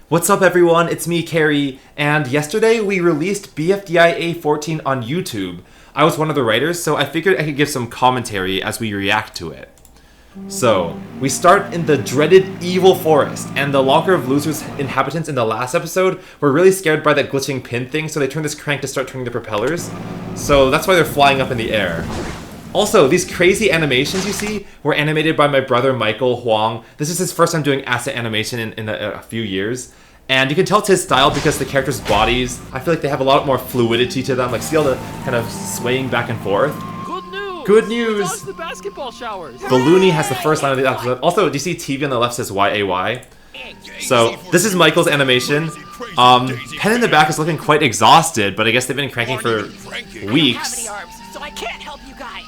What's up everyone, it's me, Cary, and yesterday we released Bfdia A14 on YouTube. I was one of the writers, so I figured I could give some commentary as we react to it. So, we start in the dreaded evil forest, and the Locker of Losers inhabitants in the last episode were really scared by that glitching pin thing, so they turned this crank to start turning the propellers. So that's why they're flying up in the air. Also, these crazy animations you see were animated by my brother Michael Huang. This is his first time doing asset animation in a few years. And you can tell it's his style because the characters' bodies, I feel like they have a lot more fluidity to them. Like, see all the kind of swaying back and forth? Good news! The basketball showers. The Looney has the first line of the episode. Also, do you see TV on the left says YAY? So, this is Michael's animation. Pen in the back is looking quite exhausted, but I guess they've been cranking for weeks. So I can't help you guys.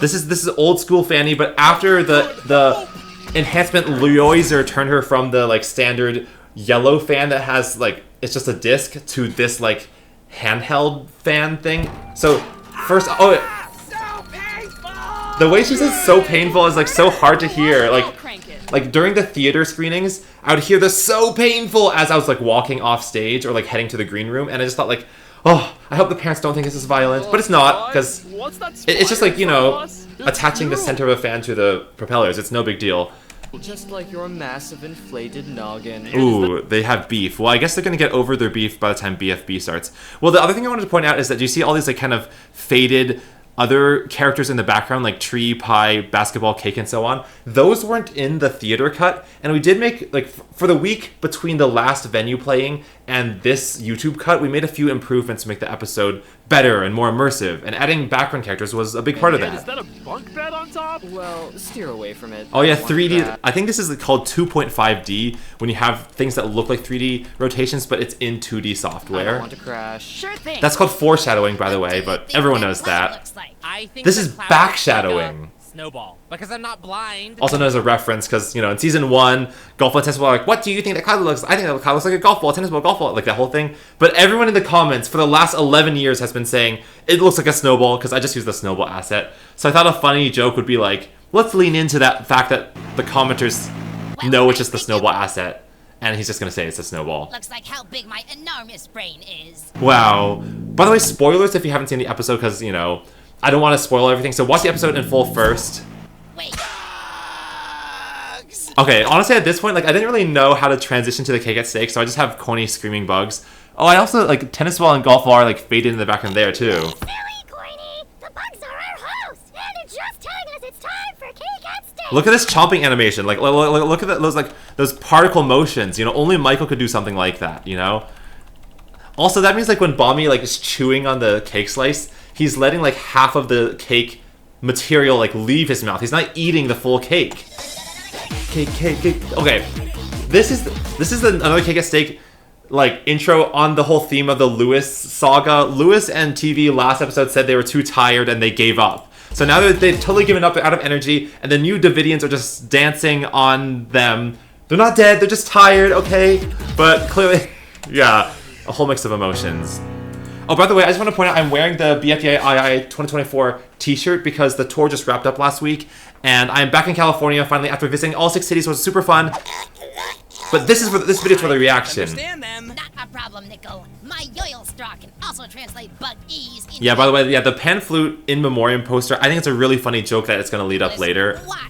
This is old school Fanny, but after the enhancement Loiser turned her from the like standard yellow fan that has like it's just a disc to this like handheld fan thing. So first, the way she says "so painful" is like so hard to hear. Like during the theater screenings, I would hear the "so painful" as I was like walking off stage or like heading to the green room, and I just thought like, oh, I hope the parents don't think this is violent, but it's not, because it's just like, you know, attaching the center of a fan to the propellers. It's no big deal. Just like your massive inflated noggin. Ooh, they have beef. Well, I guess they're gonna get over their beef by the time BFB starts. Well, the other thing I wanted to point out is that do you see all these like kind of faded other characters in the background, like tree, pie, basketball, cake, and so on? Those weren't in the theater cut, and we did make, like, for the week between the last venue playing and this YouTube cut, we made a few improvements to make the episode better and more immersive, and adding background characters was a big part of that. Is that a bunk bed on top? Well, steer away from it. Oh yeah, 3D. I think this is called 2.5D, when you have things that look like 3D rotations, but it's in 2D software. I don't want to crash. Sure thing. That's called foreshadowing, by the way, but everyone knows that. I think This is backshadowing. Snowball, because I'm not blind. Also known as a reference, because, you know, in Season 1, golf ball, tennis ball, like, what do you think that cloud looks like? I think that cloud looks like a golf ball, tennis ball, golf ball, like that whole thing. But everyone in the comments for the last 11 years has been saying, it looks like a snowball, because I just used the snowball asset. So I thought a funny joke would be like, let's lean into that fact that the commenters know it's just the snowball asset. And he's just going to say it's a snowball. Looks like how big my enormous brain is. Wow. By the way, spoilers if you haven't seen the episode, because, you know, I don't want to spoil everything, so watch the episode in full first. Wait. Okay, honestly, at this point, like, I didn't really know how to transition to the cake at stake, so I just have corny screaming bugs. Oh, I also, like, tennis ball and golf ball are, like, faded in the background there, too. Silly, corny. The bugs are our host, and they're just telling us it's time for cake at stake. Look at this chomping animation. Like, look at those, like, those particle motions. You know, only Michael could do something like that, you know? Also, that means, like, when Bommy, like, is chewing on the cake slice, he's letting, like, half of the cake material, like, leave his mouth. He's not eating the full cake. Cake. Okay, this is another cake at stake, like, intro on the whole theme of the Lewis saga. Lewis and TV last episode said they were too tired and they gave up. So now they've totally given up, they're out of energy, and the new Davidians are just dancing on them. They're not dead, they're just tired, okay? But clearly, yeah, a whole mix of emotions. Oh, by the way, I just want to point out I'm wearing the Bfdia II 2024 t-shirt because the tour just wrapped up last week, and I'm back in California finally after visiting all 6 cities, so it was super fun. But this video is for the reaction. Understand them. Not a problem, Nickel. My yoil straw can also translate bug ease. Yeah, by the way, yeah, the pan flute in memoriam poster, I think it's a really funny joke that it's going to lead up later. Watch.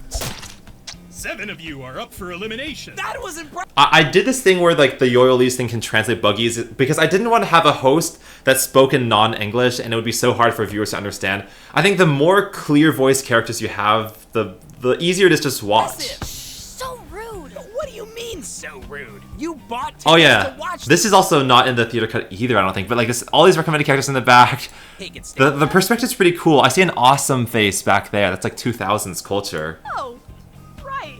7 of you are up for elimination. That was impressive. I did this thing where like the yoilies thing can translate buggies because I didn't want to have a host that spoke in non-English and it would be so hard for viewers to understand. I think the more clear voice characters you have, the easier it is to just watch. So rude. What do you mean, so rude? You bought tickets Oh yeah, to watch this is also not in the theater cut either, I don't think, but like this, all these recommended characters in the back. The perspective's pretty cool. I see an awesome face back there. That's like 2000s culture. Oh, right.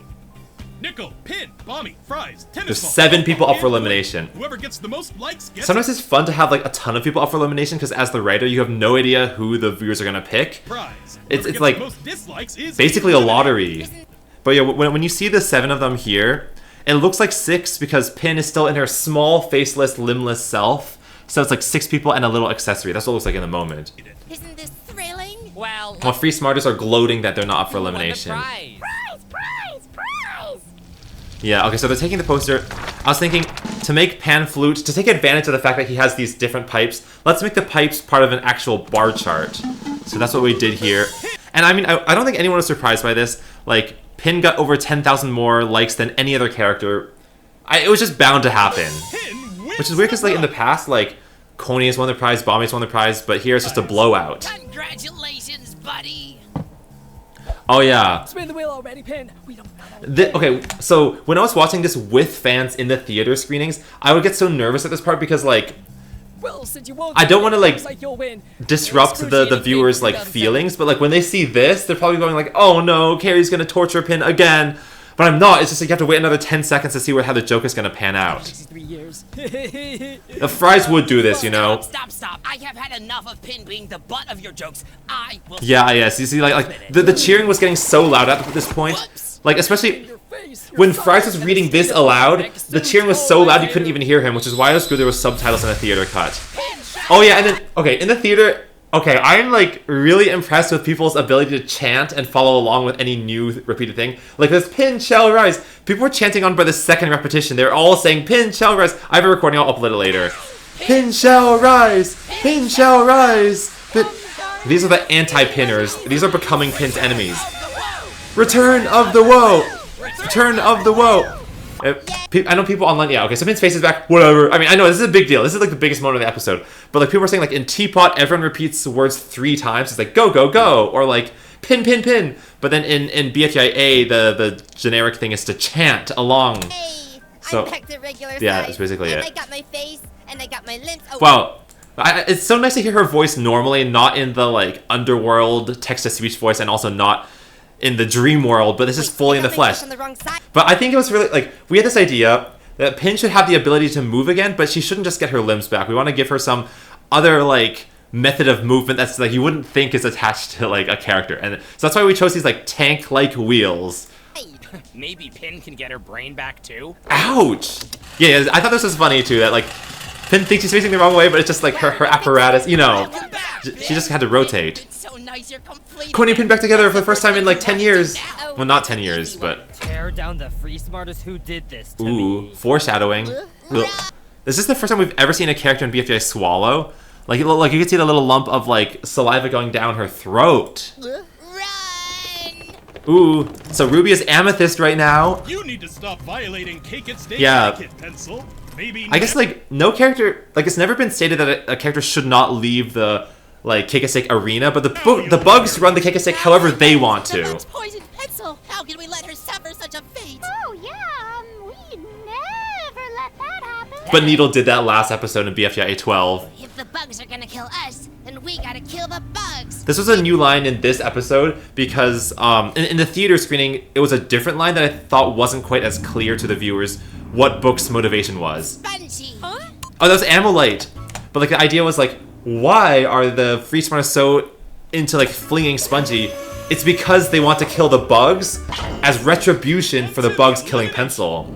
Nickel, Pin, Bommy, Fries, Tennis There's Ball, 7 Golf people Ball, up for and elimination. Whoever gets the most likes gets Sometimes it's fun to have like a ton of people up for elimination because as the writer, you have no idea who the viewers are gonna pick. prize. It's Whoever gets like the most dislikes is basically a eliminated. lottery. But yeah, when you see the 7 of them here, it looks like 6 because Pin is still in her small, faceless, limbless self. So it's like 6 people and a little accessory. That's what it looks like in the moment. Isn't this thrilling? Well, While Free Smarters are gloating that they're not up for elimination. Prize, prize, prize! Yeah, okay, so they're taking the poster. I was thinking, to make Pan Flute, to take advantage of the fact that he has these different pipes, let's make the pipes part of an actual bar chart. So that's what we did here. And I mean, I don't think anyone was surprised by this. Like, Pin got over 10,000 more likes than any other character. It was just bound to happen. Which is weird because, like, in the past, like, Coney has won the prize, Bommy has won the prize, but here it's just a blowout. Congratulations, buddy. Oh, yeah. Spin the wheel already, Pin. We don't know. Okay, so when I was watching this with fans in the theater screenings, I would get so nervous at this part because, like, Well, since you won't, I don't want to, like, you'll win. disrupt the viewers' like feelings, but like when they see this, they're probably going like, "Oh no, Cary's gonna torture Pin again." But I'm not. It's just like you have to wait another 10 seconds to see how the joke is gonna pan out. 3 years. The fries would do this, you know. Stop. I have had enough of Pin being the butt of your jokes. I will. Yeah. So you see, like the cheering was getting so loud at this point, like especially when Fries was reading this aloud, the cheering was so loud you couldn't even hear him, which is why it was good there was subtitles in the theater cut. Oh yeah, and then okay, in the theater. Okay, I'm like really impressed with people's ability to chant and follow along with any new repeated thing. Like this Pin shall rise. People were chanting on by the second repetition. They're all saying Pin shall rise. I have a recording, I'll upload it later. Pin shall rise. Pin shall rise. These are the anti-pinners. These are becoming Pin's enemies. Return of the woe. Return of the woe. I know people online, yeah, okay, so Pin's face is back, whatever. I mean, I know, this is a big deal. This is, like, the biggest moment of the episode. But, like, people are saying, like, in Teapot, everyone repeats the words 3 times. It's like, go, go, go. Or, like, pin, pin, pin. But then in Bfdia, the generic thing is to chant along. Hey, So, I picked the regular yeah, size, that's basically and it. I got my face, and I got my limbs. Oh, Wow. It's so nice to hear her voice normally, not in the, like, underworld text-to-speech voice, and also not in the dream world, but this is fully in the flesh. On the wrong side. But I think it was really, like, we had this idea that Pin should have the ability to move again, but she shouldn't just get her limbs back. We want to give her some other, like, method of movement that's, like, you wouldn't think is attached to, like, a character. And so that's why we chose these, like, tank-like wheels. Maybe Pin can get her brain back too. Ouch! Yeah, I thought this was funny, too, that, like, Pin thinks she's facing the wrong way, but it's just, like, her apparatus, you know. She just had to rotate. It's so nice you're complete. Coney and Pin back together for the first time in, like, 10 years. Well, not 10 years, but... Tear down the free smartest who did this to Ooh, me. foreshadowing. Ugh. This is the first time we've ever seen a character in BFDI swallow. Like you can see the little lump of, like, saliva going down her throat. Run! Ooh, so Ruby is Amethyst right now. You need to stop violating Cake It Stay Yeah. etiquette, Pencil. Maybe I guess, like, no character... Like, it's never been stated that a character should not leave the, like, Cake-a-Stake arena, but the bugs run the Cake-a-Stake however they want to. That's poisoned Pencil. How can we let her suffer such a fate? Oh, yeah, we never let that happen. But Needle did that last episode in BFDI 12. If the bugs are gonna kill us, then we gotta kill the bugs. This was a new line in this episode because in the theater screening, it was a different line that I thought wasn't quite as clear to the viewers what Book's motivation was. Spongy. Huh? Oh, that was Amolite. But, like, the idea was, like, why are the Free Smarters so into, like, flinging Spongy? It's because they want to kill the bugs as retribution for the bugs killing Pencil.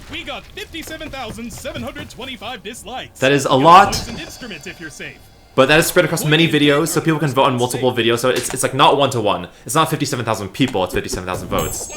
We got 57,725 dislikes. That is a lot. Poisoned instruments if you're safe. But that is spread across many videos, so people can vote on multiple videos. So it's like, not 1-to-1. It's not 57,000 people, it's 57,000 votes.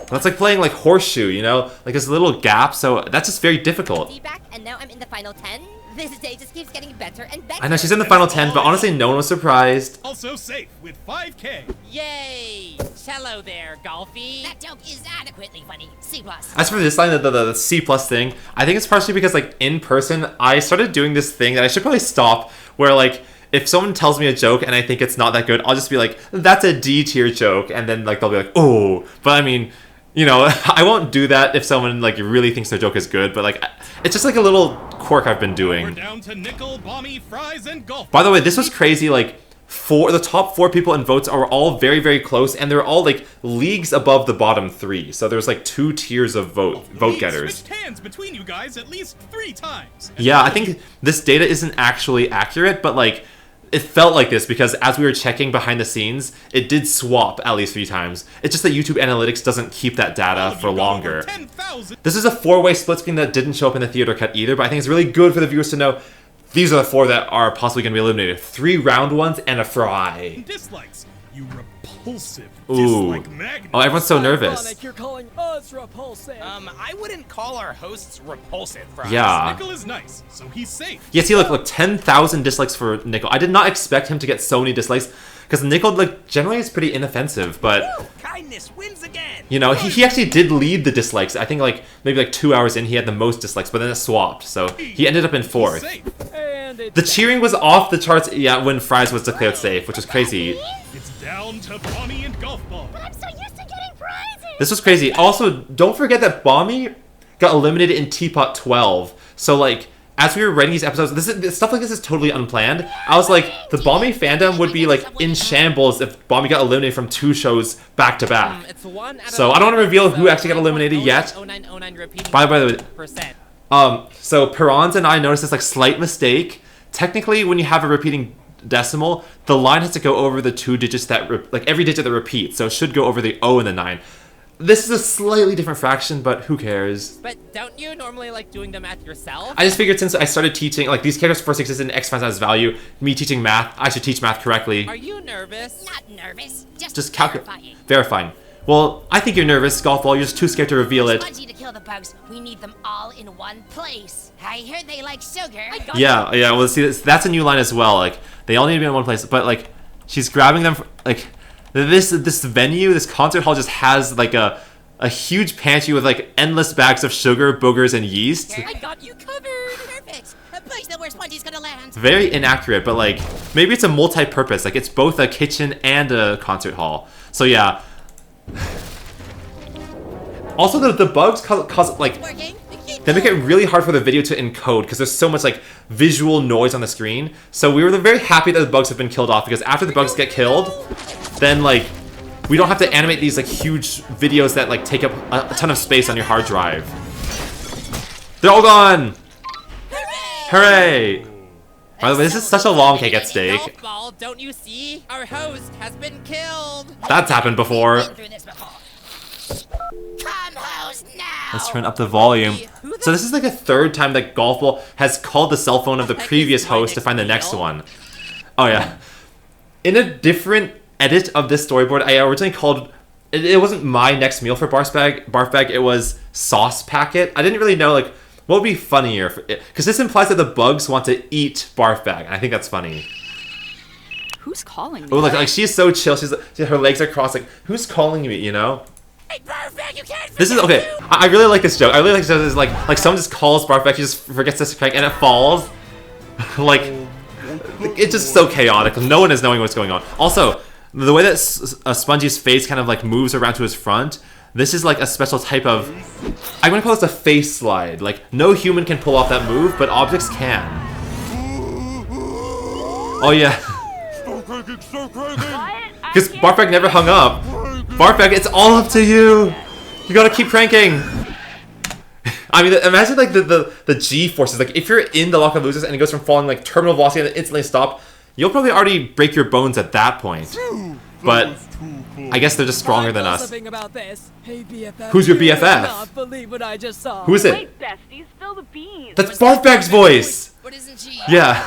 That's like playing, like, Horseshoe, you know? Like, there's a little gap, so that's just very difficult. Feedback, and now I'm in the final 10. This day just keeps getting better and better. I know she's in the final 10, but honestly, no one was surprised. Also safe with 5K. Yay! Cello there, Golfy. That joke is adequately funny. C+. As for this line, the C+ thing, I think it's partially because, like, in person, I started doing this thing that I should probably stop, where, like, if someone tells me a joke and I think it's not that good, I'll just be like, that's a D tier joke, and then, like, they'll be like, oh. But, I mean, you know, I won't do that if someone, like, really thinks their joke is good, but, like, it's just, like, a little quirk I've been We're doing. down to Nickel, Bommy, Fries, and Golf. By the way, this was crazy, like, the top 4 people in votes are all very, very close, and they're all, like, leagues above the bottom 3. So there's, like, 2 tiers of vote We getters. switched hands between you guys at least 3 times. Yeah, I think this data isn't actually accurate, but, like, it felt like this because as we were checking behind the scenes, it did swap at least 3 times. It's just that YouTube Analytics doesn't keep that data for longer. 10,000. This is a 4-way split screen that didn't show up in the theater cut either, but I think it's really good for the viewers to know these are the 4 that are possibly going to be eliminated. 3 round ones and a fry. Dislikes. You repulsive repulsive. Ooh. Dislike magnet. Oh, everyone's so nervous. Ironic, you're calling us repulsive. I wouldn't call our hosts repulsive, Fries. Yeah. Nickel is nice, so he's safe. Yeah, see, look, 10,000 dislikes for Nickel. I did not expect him to get so many dislikes, because Nickel, like, generally is pretty inoffensive, but, Kindness wins again. you know, he actually did lead the dislikes. I think, like, maybe like 2 hours in, he had the most dislikes, but then it swapped, so he ended up in He's 4th. safe. And it's The cheering was off the charts, yeah, when Fries was declared safe, which was crazy. It's down to Bonnie and Golf Ball. I'm so used to getting prizes. This was crazy. Also, don't forget that Bommy got eliminated in Teapot 12, so, like, as we were writing these episodes, stuff like this is totally unplanned. I was like, the Bommy fandom would be like in shambles if Bommy got eliminated from 2 shows back to back. It's 1 out of So I don't want to reveal who actually got eliminated yet. 0909 repeating By the way, percent. so Perons and I noticed this like slight mistake. Technically, when you have a repeating decimal, the line has to go over the 2 digits that like every digit that repeats. So it should go over the O and the 9. This is a slightly different fraction, but who cares? But don't you normally like doing the math yourself? I just figured since I started teaching, like these characters first existed in X Files Value, me teaching math, I should teach math correctly. Are you nervous? Not nervous, Just verifying. verifying. Well, I think you're nervous, Golf Ball. You're just too scared to reveal it. Spongy to kill the bugs. We need them all in one place. I heard they like sugar. Yeah, yeah. Well, see, that's a new line as well. Like they all need to be in one place, but like she's grabbing them. Like this venue, this concert hall just has like a huge pantry with like endless bags of sugar, boogers, and yeast. I got you covered. Perfect. A place that where Spongy's gonna land. Very inaccurate, but like maybe it's a multi-purpose. Like it's both a kitchen and a concert hall. So yeah. Also, the bugs cause like Working. they make it really hard for the video to encode because there's so much like visual noise on the screen. So we were very happy that the bugs have been killed off because after the bugs get killed, then like we don't have to animate these like huge videos that like take up a ton of space on your hard drive. They're all gone! Hooray! By the way, this is such a long cake at stake. Golf Ball, don't you see? Our host has been killed. That's happened before. Been through this before. Come host now. Let's turn up the volume. So this is like a 3rd time that Golf Ball has called the cell phone of the previous host to find the next one. Oh yeah. In a different edit of this storyboard, I originally called it wasn't my next meal for Barf Bag, it was Sauce Packet. I didn't really know like what would be funnier because this implies that the bugs want to eat Barf Bag, and I think that's funny. Who's calling me? Oh, like she's so chill. Her legs are crossed. Like who's calling me? You know. Hey, Barf, you can't This is okay. I really like this joke. I really like this joke. Is like someone just calls Barf Bag, he just forgets to crank, and it falls. Like it's just so chaotic. No one is knowing what's going on. Also, the way that Spongy's face kind of like moves around to his front. This is like a special type of. I'm gonna call this a face slide. Like no human can pull off that move, but objects can. Oh yeah. Because Barf Bag never hung up. Barf Bag, it's all up to you. You gotta keep cranking. I mean, imagine like the G forces. Like if you're in the lock of losers and it goes from falling like terminal velocity and then instantly stop, you'll probably already break your bones at that point. But I guess they're just stronger than us. About this. Hey, BFF, Who's your you will BFF? not believe what I just saw. Who is it? Wait, bestie, spill the beans. That's Barf Bag's voice. But isn't she? Yeah.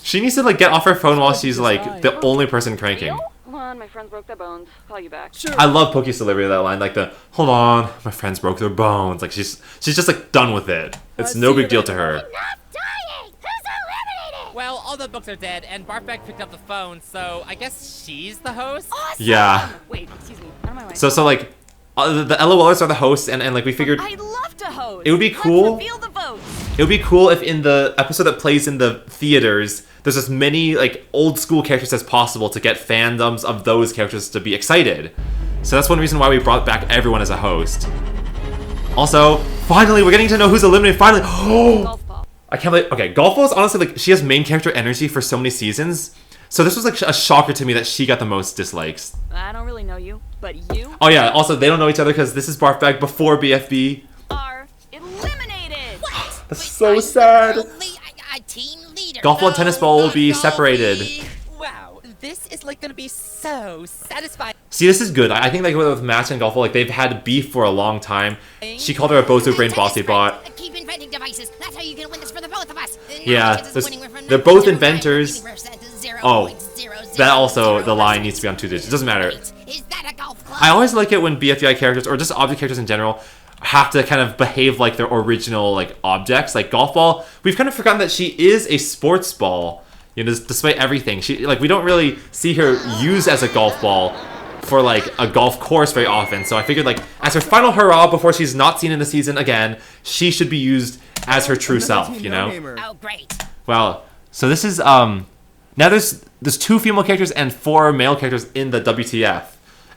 She needs to like get off her phone while she's like the only person cranking. Hold on, my friends broke their bones. Call you back. Sure. I love Poki's delivery of that line, like the "Hold on, my friends broke their bones." Like she's just like done with it. It's no big deal to her. Enough dying! Who's eliminated? Well, all the books are dead, and Barf Bag picked up the phone, so I guess she's the host? Awesome. Yeah. Wait, excuse me. Out of my way. So like the LOLers are the hosts, and like we figured I'd love to host. it would be cool. Let's reveal the votes. It would be cool if in the episode that plays in the theaters, there's as many like old school characters as possible to get fandoms of those characters to be excited. So that's one reason why we brought back everyone as a host. Also, finally, we're getting to know who's eliminated. Finally, Golf ball. I can't believe. Okay, Golf Ball is honestly like she has main character energy for so many seasons. So this was like a shocker to me that she got the most dislikes. I don't really know you, but you Oh yeah, also they don't know each other because this is Barf Bag before BFB. are eliminated. What? That's so sad. Team leader. Golf Ball and Tennis Ball will be Golfy. separated. Wow, this is like gonna be so satisfying. See, this is good. I think like with Match and Golf Ball, like they've had beef for a long time. She called her a bozo brain bossy bot. Keep inventing devices. That's how you can win this for the both of us. Yeah, they're both inventors. Oh, that also the line needs to be on 2 digits. It doesn't matter. Is that a golf club? I always like it when BFDI characters, or just object characters in general, have to kind of behave like their original like objects. Like Golf Ball, we've kind of forgotten that she is a sports ball. You know, despite everything, we don't really see her used as a golf ball for like a golf course very often. So I figured like as her final hurrah before she's not seen in the season again, she should be used as her true self. You know? Oh, great. Well, so this is now there's 2 female characters and 4 male characters in the WTF,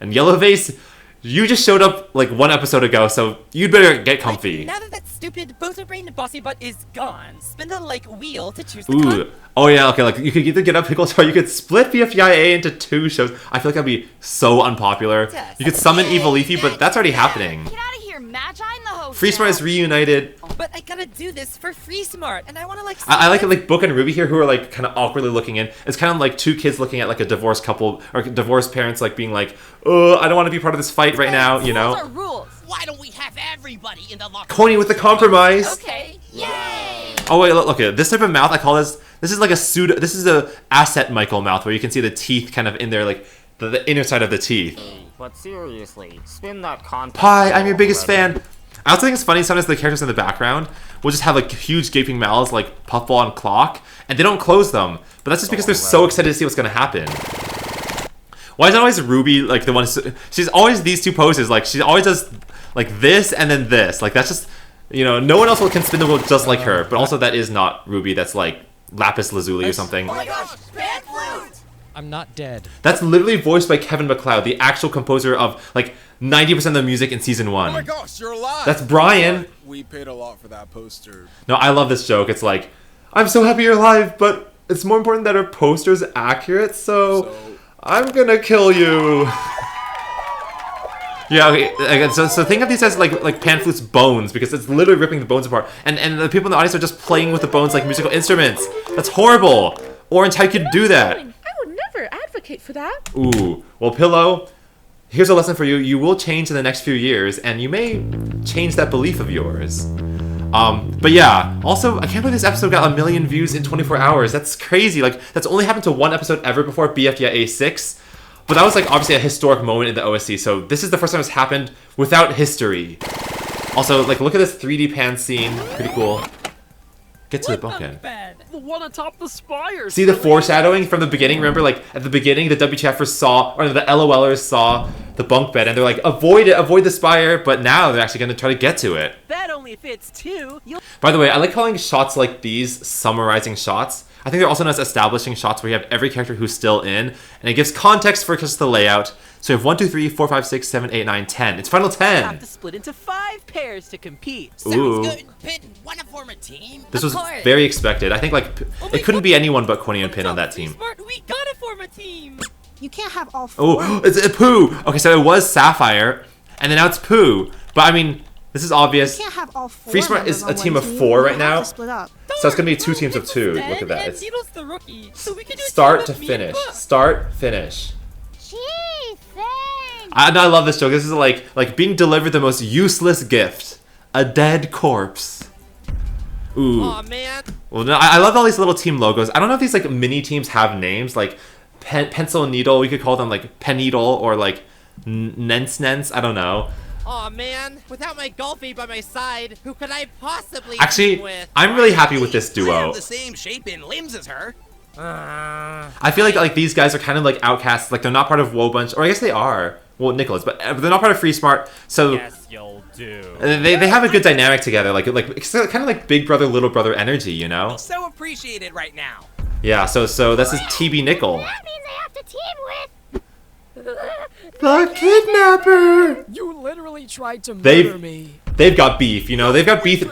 and Yellow Vase, you just showed up like 1 episode ago, so you'd better get comfy. Now that stupid bozo brain bossy butt is gone, spin the like wheel to choose the Ooh. Oh yeah, okay, like you could either get up Pickles or you could split BFDIA into 2 shows. I feel like that'd be so unpopular. Yes. You could summon Evil Leafy, but that's already happening. Get out of here, Magi in the host. Free Smart is reunited. But I gotta do this for Free Smart, and I wanna like. I like it, like Book and Ruby here, who are like kind of awkwardly looking in. It's kind of like 2 kids looking at like a divorced couple or divorced parents, like being like, "Oh, I don't want to be part of this fight right now," you know. Rules are rules. Why don't we have everybody in the locker Coney with the compromise. Okay. Yay! Oh wait, look at this type of mouth. I call this. This is like a pseudo. This is a asset Michael mouth where you can see the teeth kind of in there, like the inner side of the teeth. But seriously, spin that content. Pie, I'm your biggest fan. I also think it's funny sometimes the characters in the background will just have like huge gaping mouths like Puffball and Clock, and they don't close them. But that's just because they're so excited to see what's gonna happen. Why is it always Ruby like the one? She's always these 2 poses. Like she always does like this and then this. Like that's just, you know, no one else can spin the wheel just like her. But also that is not Ruby. That's like Lapis Lazuli or something. Oh my gosh, pan flute! I'm not dead. That's literally voiced by Kevin MacLeod, the actual composer of like 90% of the music in season 1. Oh my gosh, you're alive! That's Brian. We paid a lot for that poster. No, I love this joke. It's like, I'm so happy you're alive, but it's more important that our poster's accurate, so I'm gonna kill you. Yeah, okay, so think of these as like Pan Flute's bones, because it's literally ripping the bones apart. And the people in the audience are just playing with the bones like musical instruments. That's horrible. Orange, how could do that? I would never advocate for that. Ooh, well, Pillow, here's a lesson for you. You will change in the next few years, and you may change that belief of yours. But yeah, also, I can't believe this episode got 1 million views in 24 hours. That's crazy. Like, that's only happened to 1 episode ever before, Bfdia A6. But that was, like, obviously a historic moment in the OSC, so this is the first time it's happened without history. Also, like, look at this 3D pan scene. Pretty cool. Get to the bucket. The one atop the spire. See the foreshadowing from the beginning? Remember, like, at the beginning, the WTFers saw, or the LOLers saw the bunk bed, and they're like, avoid it, avoid the spire, but now they're actually going to try to get to it. That only fits 2. By the way, I like calling shots like these summarizing shots. I think they're also known as establishing shots, where you have every character who's still in, and it gives context for just the layout. So you have 1, 2, 3, 4, 5, 6, 7, 8, 9, 10. It's final 10. Have to split into 5 pairs to compete. Ooh. Sounds good. Pin, wanna form a team? This Of was course. very expected. I think like it couldn't be anyone but Coney and Pin on that team. Smart, we gotta form a team. You can't have all 4. Oh, it's a Pooh. Okay, so it was Sapphire, and then now it's Pooh. But I mean, this is obvious. You can't have all 4. Free Smart is a team of 4 right now, so it's gonna be 2 teams of 2. Look at that. It's Needle's the rookie, so we can do start to finish. Start, finish. Gee, thanks. I love this joke. This is like being delivered the most useless gift: a dead corpse. Ooh. Aw, man. Well, no, I love all these little team logos. I don't know if these like mini teams have names, like Pencil and Needle. We could call them like Pen Needle or like Nens. I don't know. Aw, man. Without my golfie by my side, who could I possibly Actually, team with? I'm really happy with this I duo. have the same shape and limbs as her. I feel like these guys are kind of like outcasts. Like they're not part of Wobunch, or I guess they are. Well, Nicholas, but they're not part of Free Smart. So Yes, you'll do. they have a good dynamic together. Like it's kind of like big brother little brother energy, you know? So appreciated right now. Yeah. So this is TB Nickel. That means I have to team with... The kidnapper. You literally tried to murder me. They've got beef, you know. They've got beef,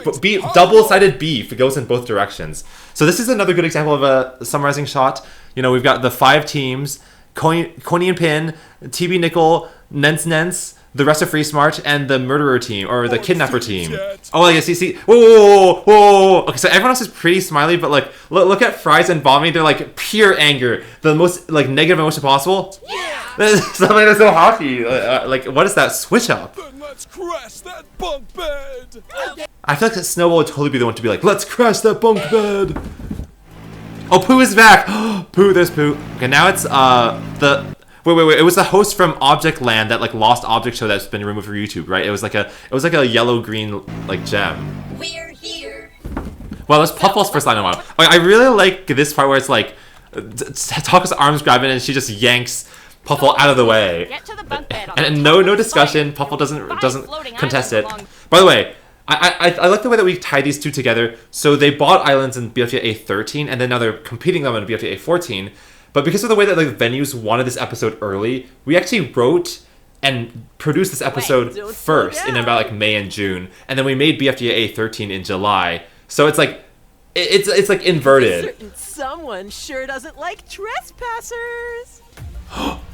double-sided beef. It goes in both directions. So this is another good example of a summarizing shot. You know, we've got the 5 teams: Coney and Pin, TB Nickel, Nens, the rest of Free Smart, and the murderer team, or the kidnapper team. Oh, yeah, see. Whoa. Okay, so everyone else is pretty smiley, but like, look at Fries and Bommy. They're like pure anger, the most like negative emotion possible. Yeah. Something that's so happy. Like, what is that switch up? Then let's crash that bunk bed. I feel like that Snowball would totally be the one to be like, let's crash that bunk bed. Oh, Pooh is back! Pooh, there's Pooh. Okay, now it's the... Wait. It was the host from Object Land, that like lost object show that's been removed from YouTube, right? It was like a yellow-green like gem. We're here. Well, that's Puffball's first line in a while. I really like this part where it's like Taco's arms grabbing and she just yanks Puffball out of the way. Get to the bunk bed on And the no top of the discussion. site. Puffball doesn't floating contest it. islands along- By the way, I like the way that we tie these two together. So they bought islands in Bfdia A13, and then now they're competing them in Bfdia A14. But because of the way that the venues wanted this episode early, we actually wrote and produced this episode first in about like May and June, and then we made Bfdia A13 in July. So it's like it's like inverted. Certain someone sure doesn't like trespassers.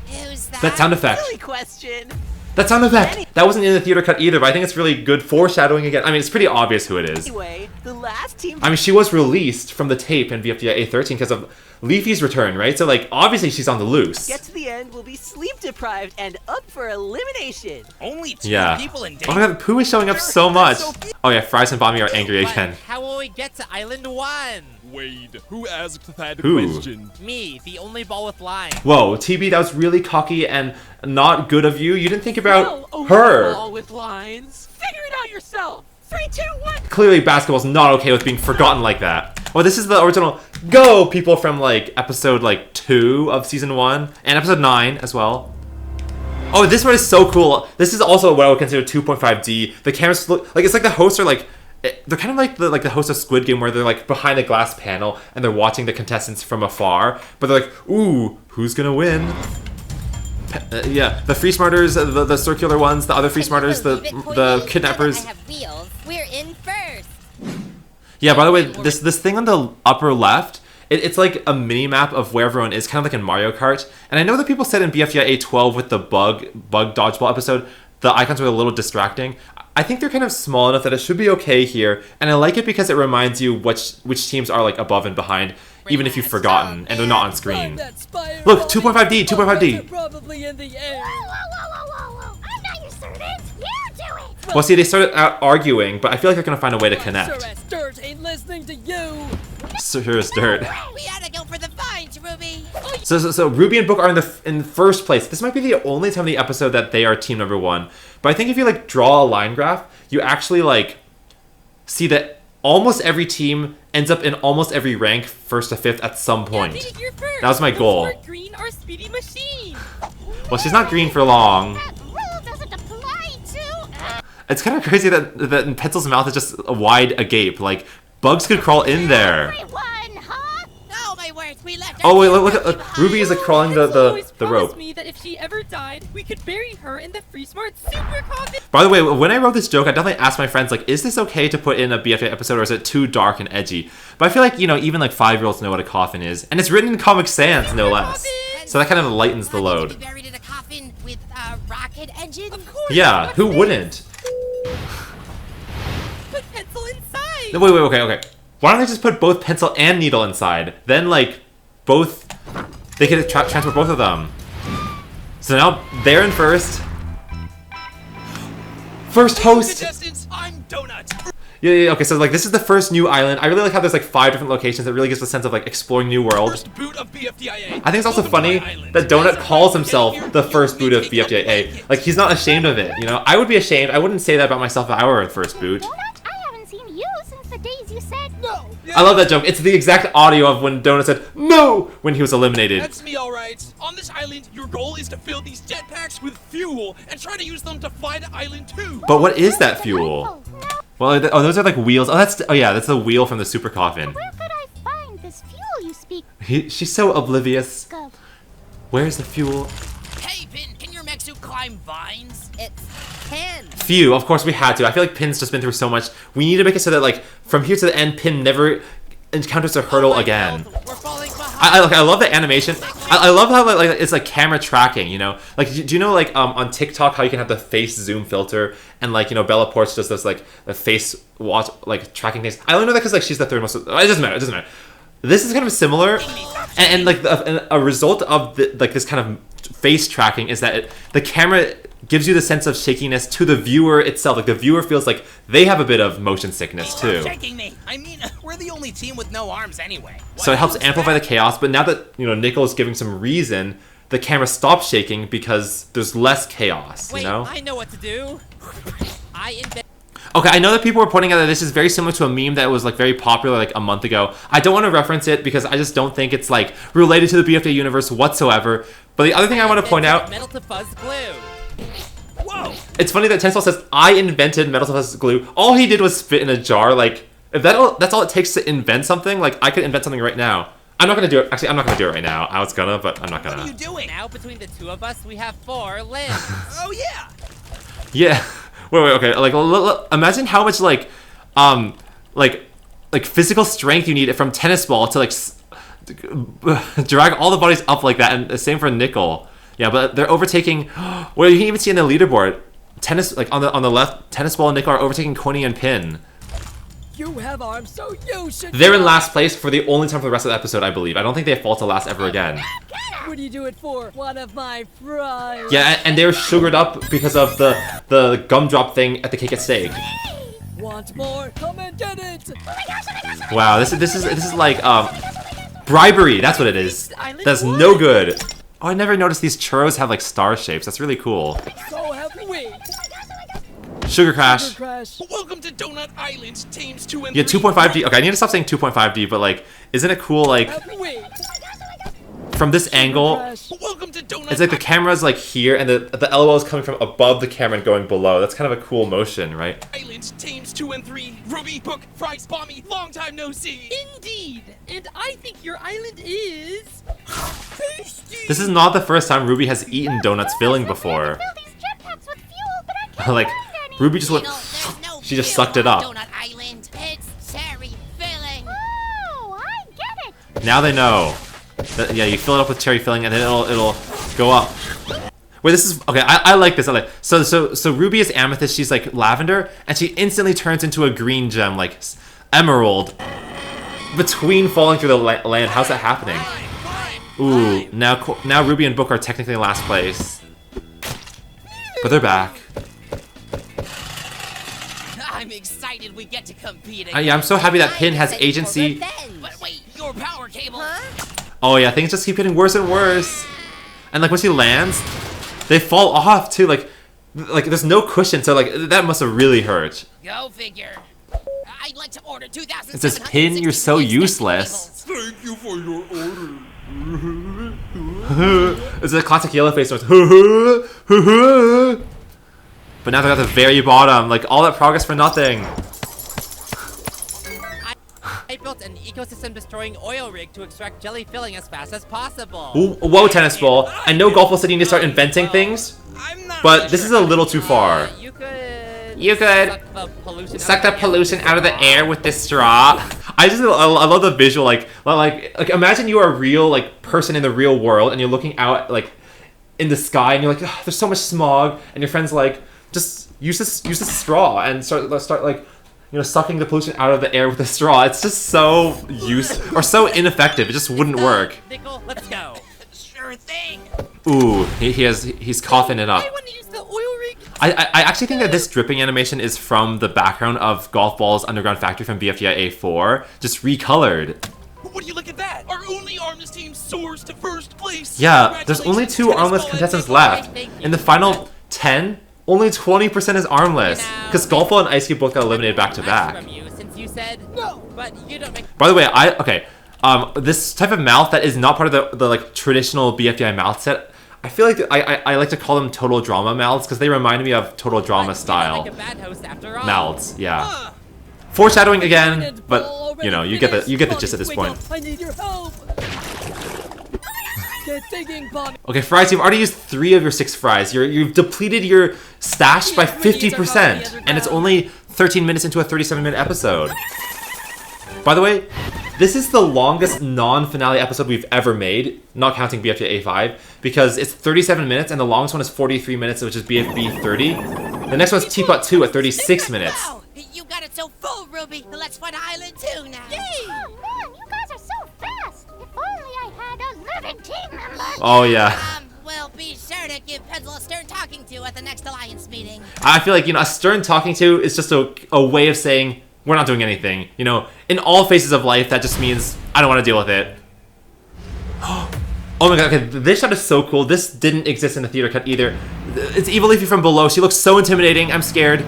Who's that? That sound effect. Silly question. That sound effect. That wasn't in the theater cut either, but I think it's really good foreshadowing again. I mean, it's pretty obvious who it is. Anyway, the last team. I mean, she was released from the tape in Bfdia A13 because of Leafy's return, right? So, like, obviously she's on the loose. Get to the end will be sleep deprived and up for elimination. Only 2 Yeah. people in Oh my god, Pooh is showing up so much. Oh yeah, Fries and Bommy are angry But again. how will we get to Island 1? Wade, who asked that Who? question? Me, the only ball with line. Whoa, TB, that was really cocky and not good of you. You didn't think about her. All with lines. Figure it out yourself. 3, 2, 1. Clearly, basketball's not okay with being forgotten like that. Well, this is the original Go people from like episode like 2 of season 1 and episode 9 as well. Oh, this one is so cool. This is also what I would consider 2.5D. The cameras look like it's like the hosts are like they're kind of like the host of Squid Game where they're like behind a glass panel and they're watching the contestants from afar, but they're like, ooh, who's gonna win? Yeah, the free smarters, the circular ones, the other free smarters, the kidnappers. I have wheels. We're in first. Yeah, by the way, this thing on the upper left, it's like a mini map of where everyone is, kind of like in Mario Kart. And I know that people said in Bfdia A12 with the bug dodgeball episode, the icons were a little distracting. I think they're kind of small enough that it should be okay here, and I like it because it reminds you which teams are like above and behind, even if you've forgotten and they're not on screen. Look, 2.5D, 2.5D. Probably in the air. Whoa. I'm not your servant. You do it. Well, see, they started out arguing, but I feel like they're gonna find a way to connect. Dirt ain't listening to you. Sure as dirt. We gotta go for the vines, Ruby. So Ruby and Book are in first place. This might be the only time in the episode that they are team number 1. But I think if you like draw a line graph, you actually like see that almost every team ends up in almost every rank, 1st to 5th at some point. That was my goal. Green or speedy machine. Well, she's not green for long. That rule doesn't apply to. It's kind of crazy that Pencil's mouth is just wide agape. Like bugs could crawl in there. Everyone, huh? Oh my word, we left. Oh wait, look at Ruby is like crawling the rope. Me that if she ever died, we could bury her in the Free Smart Super Coffin. By the way, when I wrote this joke, I definitely asked my friends, like, is this okay to put in a BFA episode, or is it too dark and edgy? But I feel like, you know, even like 5-year-olds know what a coffin is, and it's written in Comic Sans, no less. So that kind of lightens the load. To be buried in a coffin with a rocket engine. Of course. Yeah, who wouldn't? Put pencil inside. No, wait, okay. Why don't they just put both pencil and needle inside? Then, like, both... They could transfer both of them. So now, they're in first. First host! Contestants, I'm Donut. Yeah, okay, so, like, this is the first new island. I really like how there's, like, 5 different locations. That really gives a sense of, like, exploring new world. First boot of BFDIA. I think it's also Welcome to funny my island. that Donut calls himself Get here the before first we boot of take up BFDIA. blankets. Like, he's not ashamed of it, you know? I would be ashamed. I wouldn't say that about myself if I were a first boot. Donut, I haven't seen you since the days you said no. I love that joke. It's the exact audio of when Donut said no when he was eliminated. That's me, alright. On this island, your goal is to fill these jetpacks with fuel and try to use them to fly to Island 2. But what is that fuel? Oh, no. Well, those are like wheels. Oh, yeah, that's the wheel from the super coffin. Where could I find this fuel you speak She's so oblivious. of? Where's the fuel? Hey, Pin, can your mech suit climb vines? It's Pin. Phew, of course we had to. I feel like Pin's just been through so much. We need to make it so that, like, from here to the end, Pin never encounters a hurdle again. We're falling behind. I love the animation. I love how like it's like camera tracking, you know? Like, do you know, like, on TikTok how you can have the face zoom filter and, like, you know, Bella Porch does this, like, the face watch, like, tracking things. I only know that because, like, she's the third most... It doesn't matter. This is kind of similar, and like, a result of, like, this kind of face tracking is that the camera gives you the sense of shakiness to the viewer itself. Like the viewer feels like they have a bit of motion sickness too. Shaking me. I mean, we're the only team with no arms anyway. So it helps amplify the chaos, but now that, you know, Nickel is giving some reason, the camera stops shaking because there's less chaos, Wait, you know? I know what to do. Okay, I know that people were pointing out that this is very similar to a meme that was like very popular like a month ago. I don't want to reference it because I just don't think it's like related to the Bfdia universe whatsoever. But the other thing I want to point out... Metal to fuzz glue. Whoa! It's funny that Tensol says, I invented metal to fuzz glue. All he did was spit in a jar. Like, if that's all it takes to invent something, like I could invent something right now. I'm not gonna do it. Actually, I'm not gonna do it right now. I was gonna, but I'm not gonna. What are you doing? Now between the two of us, we have 4 limbs. Oh yeah! Yeah. Wait, okay. Like, imagine how much like physical strength you need from tennis ball to like drag all the bodies up like that, and the same for Nickel. Yeah, but they're overtaking. Well, you can even see in the leaderboard, tennis like on the left, tennis ball and Nickel are overtaking Quinny and Pin. You have arms, so you should. They're in last place for the only time for the rest of the episode, I believe. I don't think they fall to last ever again. What do you do it for? One of my fries. Yeah, and they're sugared up because of the gumdrop thing at the Cake at Steak. Want more? Come and get it. Wow, this is like bribery. That's what it is. That's no good. Oh, I never noticed these churros have like star shapes. That's really cool. So have we. Sugar Crash. Welcome to Donut Island, teams 2 and 3. Yeah, 3. 2.5D. Okay, I need to stop saying 2.5D, but like, isn't it cool? Like, from this angle, Welcome to Donut it's like the camera's like here, and the LOL is coming from above the camera and going below. That's kind of a cool motion, right? Island, teams 2 and 3. Ruby, Book, Fries, Bommy, long time no see. Indeed! And I think your island is... This is not the first time Ruby has eaten donuts filling before. Like, Ruby just went... She just sucked it up. Donut Island. It's cherry filling. Oh, I get it. Now they know. That, yeah, you fill it up with cherry filling, and then it'll go up. Wait, this is okay. I like this. I like so Ruby is amethyst. She's like lavender, and she instantly turns into a green gem, like emerald. Between falling through the land, how's that happening? Ooh, now Ruby and Book are technically in last place, but they're back. I'm excited we get to compete again. Yeah, I'm so happy that Pin has agency. But wait, your power cable. Oh yeah, things just keep getting worse and worse. And like when she lands, they fall off too. Like there's no cushion, so like that must have really hurt. Go figure. I'd like to order 2,000. It says, Pin, you're so useless. Thank you for your order. It's a classic yellow face noise. But now they're at the very bottom. Like all that progress for nothing. I built an ecosystem-destroying oil rig to extract jelly filling as fast as possible. Ooh, whoa, tennis ball. I know Golf Ball said you need to start inventing things, but this is a little too far. You could suck the pollution out of the air with this straw. I love the visual. Like imagine you are a real like person in the real world, and you're looking out like in the sky, and you're like, oh, there's so much smog, and your friend's like, just use this straw and start like, you know, sucking the pollution out of the air with a straw. It's just so so ineffective. It just wouldn't work. Nickel, let's go. Sure thing. Ooh, he's coughing it up. I want to use the oil rig. I actually think that this dripping animation is from the background of Golf Ball's Underground Factory from Bfdia A4, just recolored. Would you look at that? Our only armless team soars to first place. Yeah, there's only 2 armless contestants left. In the final 10, only 20% is armless, because Golf Ball and Ice Cube both got eliminated back to back. Since you said but you don't make. By the way, this type of mouth that is not part of the like traditional BFDI mouth set, I feel like I like to call them Total Drama mouths because they remind me of Total Drama style Like a bad host after all. mouths. Yeah, foreshadowing again, but you know you get the gist at this point. I need your help. Get digging, Bommy. Okay, Fries, you've already used 3 of your 6 fries. You've depleted your stash by 50%, and it's only 13 minutes into a 37-minute episode. By the way, this is the longest non-finale episode we've ever made, not counting BFDA A5, because it's 37 minutes, and the longest one is 43 minutes, which is BFB 30. The next one's Teapot 2 at 36 minutes. Wow, you got it so full, Ruby. Let's find Island 2 now. Oh man, you guys are so fast. If only I had a living team member. Oh, yeah. Well, be sure to Give Pencil a stern talking to at the next Alliance meeting. I feel like, a stern talking to is just a way of saying, we're not doing anything. In all phases of life, that just means, I don't want to deal with it. Oh my god, okay, this shot is so cool. This didn't exist in the theater cut either. It's Evil Leafy from below. She looks so intimidating. I'm scared.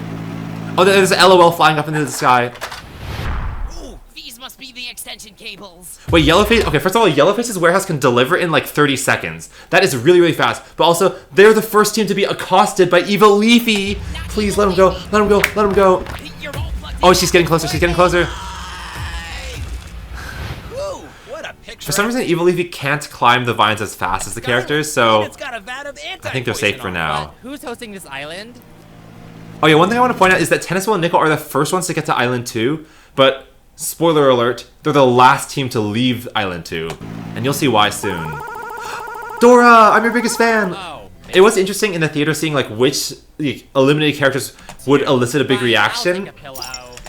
Oh, there's an LOL flying up into the sky. Ooh, these must be the extension cables. Wait, Yellowface? Okay, first of all, Yellowface's warehouse can deliver in like 30 seconds. That is really, really fast. But also, they're the first team to be accosted by Evil Leafy. Please let him go. Let him go. Let him go. Oh, she's getting closer. She's getting closer. For some reason, Evil Leafy can't climb the vines as fast as the characters, so I think they're safe for now. Who's hosting this island? Oh yeah, one thing I want to point out is that Tenniswell and Nickel are the first ones to get to Island 2, but spoiler alert, they're the last team to leave Island 2, and you'll see why soon. Dora, I'm your biggest fan! It was interesting in the theater seeing like which eliminated characters would elicit a big reaction.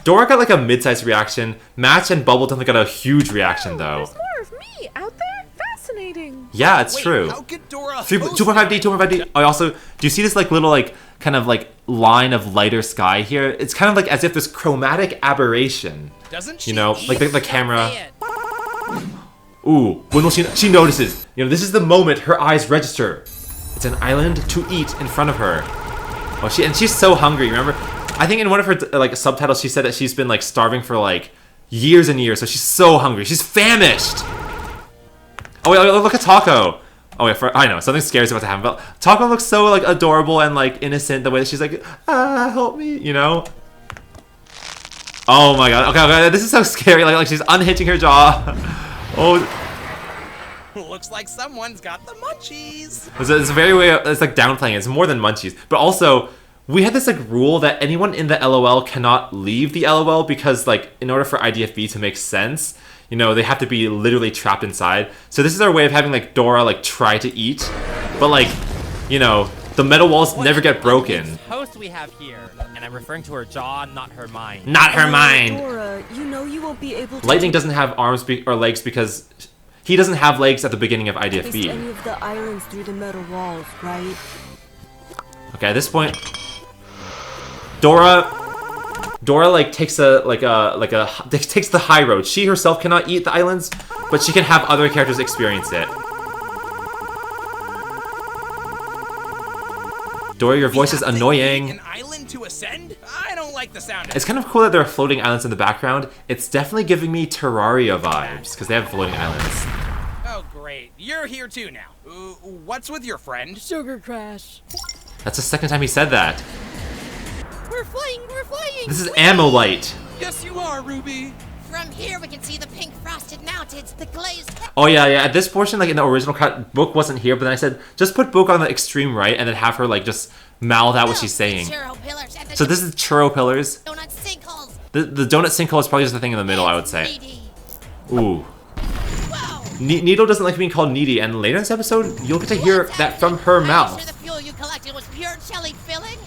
Dora got like a mid-sized reaction. Match and Bubble definitely got a huge reaction though. There's more of me out there. Fascinating. Yeah, it's true. 2.5D, 2.5D. I also, do you see this like little like kind of like line of lighter sky here? It's kind of like as if there's chromatic aberration. Doesn't she? Like the camera. Ooh, when will she notices? This is the moment her eyes register. It's an island to eat in front of her. Oh, she's so hungry. Remember? I think in one of her like subtitles, she said that she's been like starving for like years and years. So she's so hungry. She's famished. Oh wait, look at Taco. Oh yeah, I know something scary is about to happen. But Taco looks so like adorable and like innocent. The way that she's like, help me, Oh my god. Okay, this is so scary. Like she's unhitching her jaw. Oh. Looks like someone's got the munchies. It's a very way. It's like downplaying. It's more than munchies, but also. We had this like rule that anyone in the LOL cannot leave the LOL because like in order for IDFB to make sense, they have to be literally trapped inside. So this is our way of having like Dora like try to eat, but like, the metal walls never get broken. Host we have here, and I'm referring to her jaw, not her mind. Not her mind. Dora, you won't be able to. Lightning doesn't have arms or legs because he doesn't have legs at the beginning of IDFB. Any of the islands through the metal walls, right? Okay, at this point. Dora like takes takes the high road. She herself cannot eat the islands, but she can have other characters experience it. Dora, your voice is annoying. An island to ascend? I don't like the sound of it. It's kind of cool that there are floating islands in the background. It's definitely giving me Terraria vibes because they have floating islands. Oh great, you're here too now. What's with your friend? Sugar Crash. That's the second time he said that. We're flying! This is Ammo Light. Yes, you are, Ruby. From here, we can see the pink frosted mountains, the glazed. Oh yeah. At this portion, like in the original cut, Book wasn't here, but then I said just put Book on the extreme right and then have her like just mouth out what she's saying. So this is churro pillars. Donut sinkholes. The donut sinkhole is probably just the thing in the middle, I would say. Ooh. Needle doesn't like being called needy, and later in this episode, you'll get to hear that from her mouth. Sure the fuel you collected was pure jelly filling?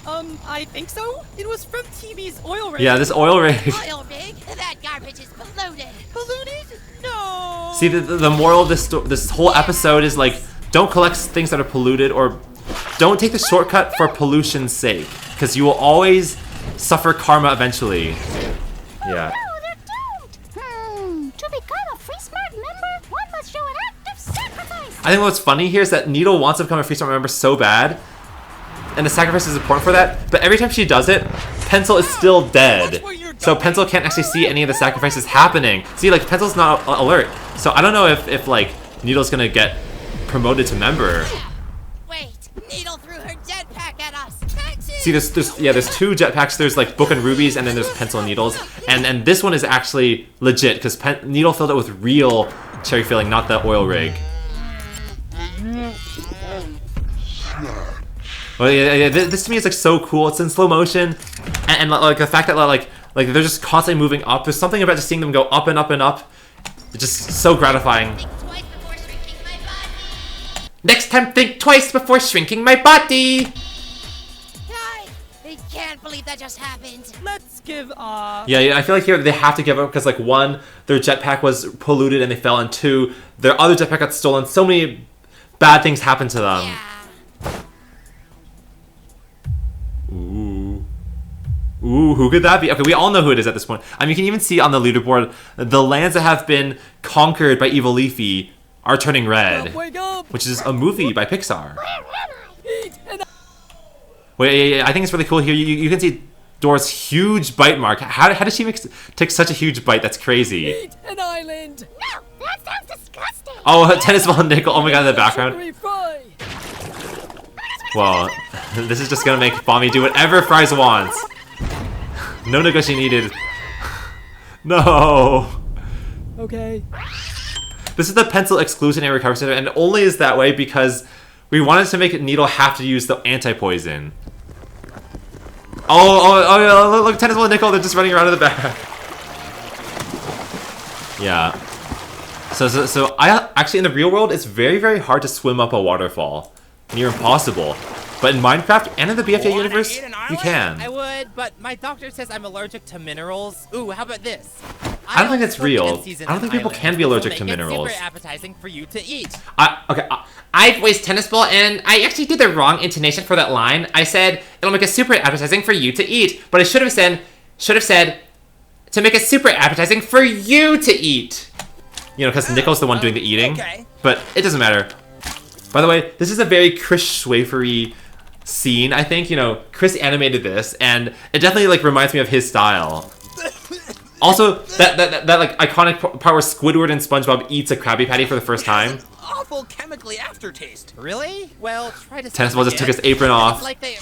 I think so. It was from TV's oil rig. Yeah, this oil rig. Oil rig? That garbage is polluted. Polluted? No. See, the moral of this whole episode is like, don't collect things that are polluted, or don't take the shortcut for pollution's sake, because you will always suffer karma eventually. Yeah. To become a Free Smart member, one must show an active sacrifice. I think what's funny here is that Needle wants to become a Free Smart member so bad, and the sacrifice is important for that, but every time she does it, Pencil is still dead. So Pencil can't actually see any of the sacrifices happening. See, like, Pencil's not alert. So I don't know if like, Needle's gonna get promoted to member. Wait, Needle threw her jetpack at us. See, there's two jetpacks. There's like Book and Rubies, and then there's Pencil and Needles. And this one is actually legit, because Needle filled it with real cherry filling, not the oil rig. Well, yeah, this to me is like so cool. It's in slow motion, and like the fact that like they're just constantly moving up. There's something about just seeing them go up and up and up. It's just so gratifying. Next time, think twice before shrinking my body. I can't believe that just happened. Let's give up. Yeah, I feel like here they have to give up because like one, their jetpack was polluted and they fell, and two, their other jetpack got stolen. So many bad things happened to them. Yeah. Ooh. Ooh, who could that be? Okay, we all know who it is at this point. I mean, you can even see on the leaderboard, the lands that have been conquered by Evil Leafy are turning red. Wake up! Which is a movie by Pixar. Wait, I think it's really cool here. You can see Dora's huge bite mark. How did she take such a huge bite? That's crazy. Eat an island! No, that sounds disgusting. Oh, tennis ball nickel. Oh my god, in the background. Well, this is just gonna make Bommy do whatever Fries wants. No negotiation needed. No. Okay. This is the pencil exclusionary recovery center, and it only is that way because we wanted to make Needle have to use the anti-poison. Oh, look, tennis ball and nickel, they're just running around in the back. Yeah. So I actually, in the real world, it's very, very hard to swim up a waterfall. Near impossible. But in Minecraft and in the Bfdia universe, you can. I would, but my doctor says I'm allergic to minerals. Ooh, how about this? I don't think that's real. I don't think people can be allergic to minerals. Super appetizing for you to eat. I voiced Tennis Ball, and I actually did the wrong intonation for that line. I said it'll make it super appetizing for you to eat, but I should have said to make it super appetizing for you to eat. You know, because Nickel's the one doing the eating. Okay. But it doesn't matter. By the way, this is a very Chris Schwafer-y scene, I think. You know, Chris animated this, and it definitely like reminds me of his style. Also, that like iconic part where Squidward and SpongeBob eats a Krabby Patty for the first time. Awful chemically aftertaste. Really? Well, try to. Tennis Ball just took his apron off. It's like they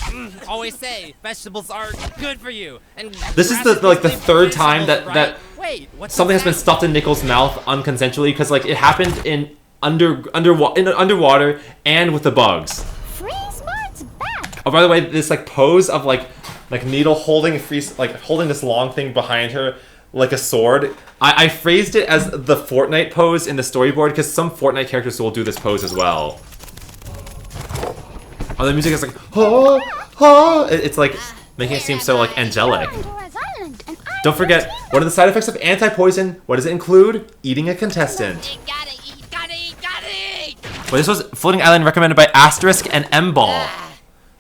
always say, vegetables are good for you. And this is the third time that Wait, something has been stuffed in Nickel's mouth unconsensually, because like it happened in underwater and with the bugs. Free Smart's back. Oh, by the way, this like pose of like Needle holding holding this long thing behind her like a sword. I phrased it as the Fortnite pose in the storyboard because some Fortnite characters will do this pose as well. Oh, the music is like it's like making it seem so like angelic. Don't forget, one of the side effects of anti-poison, what does it include? Eating a contestant. Gotta eat! Well, this was Floating Island recommended by Asterisk and M-Ball.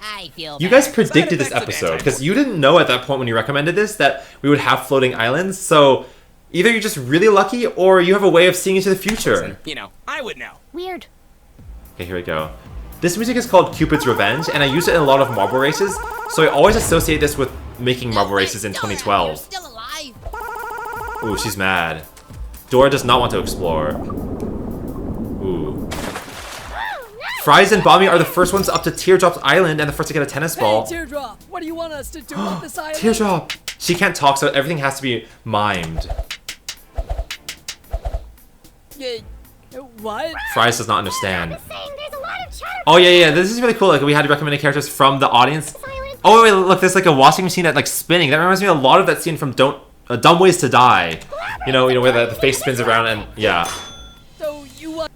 I feel You guys predicted this episode, because you didn't know at that point when you recommended this that we would have floating islands, so either you're just really lucky, or you have a way of seeing into the future. You know, I would know. Weird. Okay, here we go. This music is called Cupid's Revenge, and I use it in a lot of marble races, so I always associate this with making marble races in 2012. still alive. Ooh, she's mad. Dora does not want to explore. Ooh. Fries and Bommy are the first ones up to Teardrop's island and the first to get a tennis ball. Hey, Teardrop, what do you want us to do with this island? Teardrop! She can't talk, so everything has to be mimed. What? Fries does not understand. Oh yeah, this is really cool. Like we had recommended characters from the audience. Oh wait, look, there's like a washing machine that like spinning. That reminds me a lot of that scene from Dumb Ways to Die. You know where the face spins around and yeah. So you want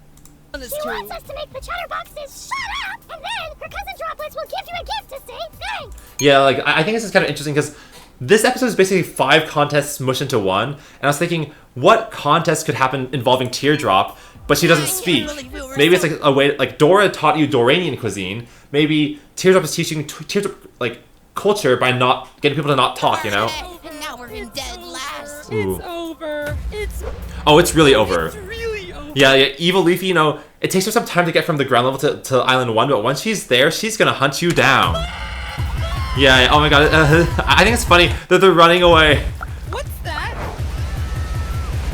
us She wants us to make the chatterboxes shut up, and then her cousin Droplets will give you a gift to say thanks. Yeah, like I think this is kind of interesting because this episode is basically 5 contests smushed into one, and I was thinking, what contest could happen involving Teardrop, but she doesn't speak? Maybe it's like a way, like Dora taught you Doranian cuisine. Maybe Teardrop is teaching Teardrop like culture by not getting people to not talk, you know? And now we're in dead last. Ooh. It's over. It's really over. It's really over. Yeah, Evil Leafy, you know, it takes her some time to get from the ground level to Island 1, but once she's there, she's gonna hunt you down. Yeah, oh my god, I think it's funny that they're running away. What's that?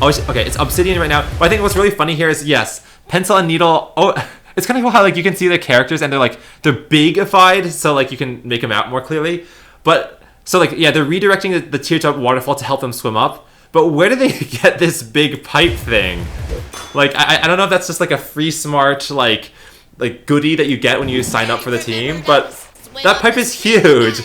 Oh, okay, it's Obsidian right now, but I think what's really funny here is, yes, Pencil and Needle, it's kind of cool how, like, you can see the characters and they're bigified, so, like, you can make them out more clearly, but, so, like, yeah, they're redirecting the Teardrop waterfall to help them swim up, but where do they get this big pipe thing? Like, I don't know if that's just, like, a free smart, like goodie that you get when you sign up for the team, but that pipe is huge!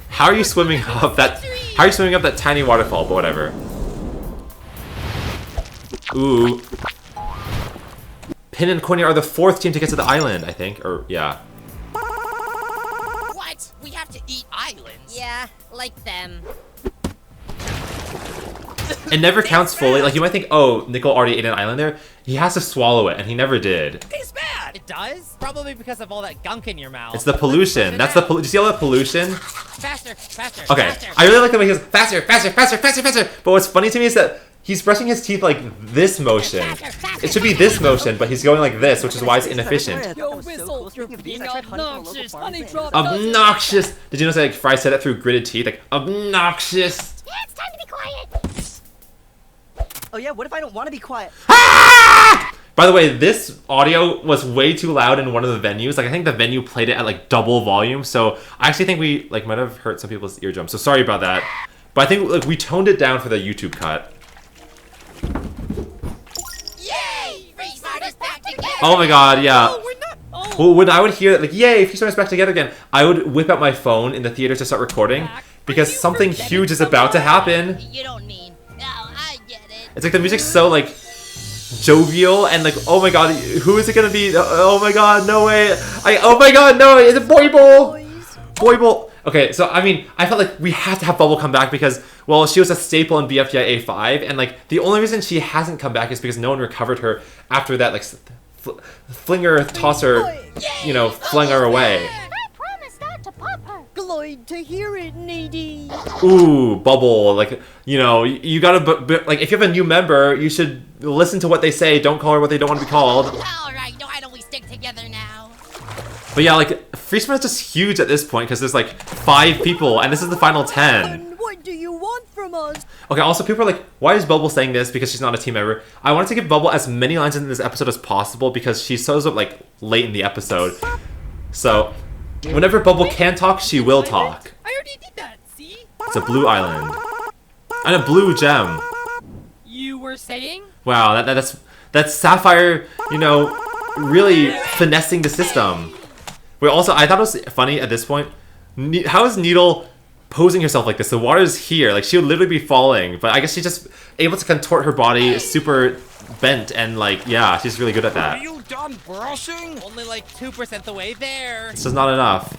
How are you swimming up that tiny waterfall, but whatever. Ooh. Pin and Corny are the 4th team to get to the island, I think. Or, yeah. What? We have to eat islands? Yeah, like them. It never counts fully. Like, you might think, oh, Nickel already ate an island there. He has to swallow it, and he never did. Tastes bad. It does? Probably because of all that gunk in your mouth. It's the pollution. That's the pollution. Do you see all that pollution? Faster, faster, Okay. faster. I really like the way he goes faster, faster, faster, faster, faster. But what's funny to me is that he's brushing his teeth like this motion. It should be this motion, but he's going like this, which is why it's inefficient. Yo, Whistle, you're being obnoxious. Honey drop. Obnoxious. Did you notice like Fry said it through gritted teeth? Like obnoxious. Yeah, it's time to be quiet. Oh yeah, what if I don't want to be quiet? By the way, this audio was way too loud in one of the venues. Like I think the venue played it at like double volume, so I actually think we like might have hurt some people's eardrums. So sorry about that. But I think like we toned it down for the YouTube cut. Yay! Free Smartest back together! Oh my god, yeah. Oh, we're not. Oh. Well, when I would hear like, yay, Free Smartest back together again, I would whip out my phone in the theater to start recording because something huge is about to happen. You don't mean. Oh, I get it. It's like the music's so like jovial and like, oh my god, who is it gonna be? Oh my god, no way. Oh my god, no way. Is it Boy Bowl? Boy Bowl. Okay, so I mean, I felt like we had to have Bubble come back because, well, she was a staple in Bfdia A5, and like the only reason she hasn't come back is because no one recovered her after that, like flinger, tosser, you know, flung her away. I promised not to pop her. Glad to hear it, Needy. Ooh, Bubble, like, you know, you gotta, like, if you have a new member, you should listen to what they say, don't call her what they don't want to be called. Alright, why don't we stick together now? But yeah, like, Free Smartest is just huge at this point because there's like 5 people and this is the final 10. What do you want from us? Okay, also people are like, why is Bubble saying this? Because she's not a team member. I wanted to give Bubble as many lines in this episode as possible because she shows up like late in the episode. So, whenever Bubble can talk, she will talk. I already did that, see? It's a blue island. And a blue gem. You were saying? Wow, that's Sapphire, you know, really finessing the system. Wait, also, I thought it was funny at this point. How is Needle posing herself like this? The water is here. Like, she would literally be falling. But I guess she's just able to contort her body super bent. And, like, yeah, she's really good at that. Are you done brushing? Only like 2% the way there. This is not enough.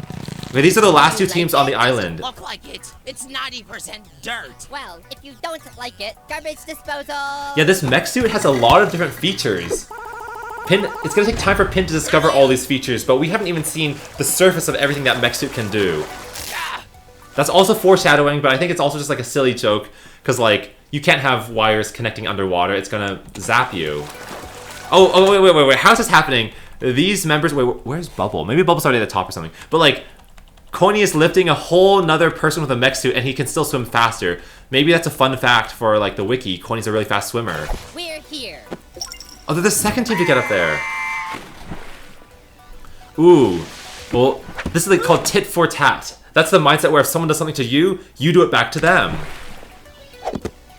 Okay, these are the last 2 teams on the island. Look like it. It's 90% dirt. Well, if you don't like it, garbage disposal. Yeah, this mech suit has a lot of different features. It's gonna take time for Pin to discover all these features, but we haven't even seen the surface of everything that mech suit can do. That's also foreshadowing, but I think it's also just like a silly joke, because like, you can't have wires connecting underwater, it's gonna zap you. Oh, wait, how's this happening? These members, wait, where's Bubble? Maybe Bubble's already at the top or something. But like, Coney is lifting a whole nother person with a mech suit and he can still swim faster. Maybe that's a fun fact for like the wiki. Coney's a really fast swimmer. We're here. Oh, they're the second team to get up there. Ooh. Well, this is like called tit for tat. That's the mindset where if someone does something to you, you do it back to them.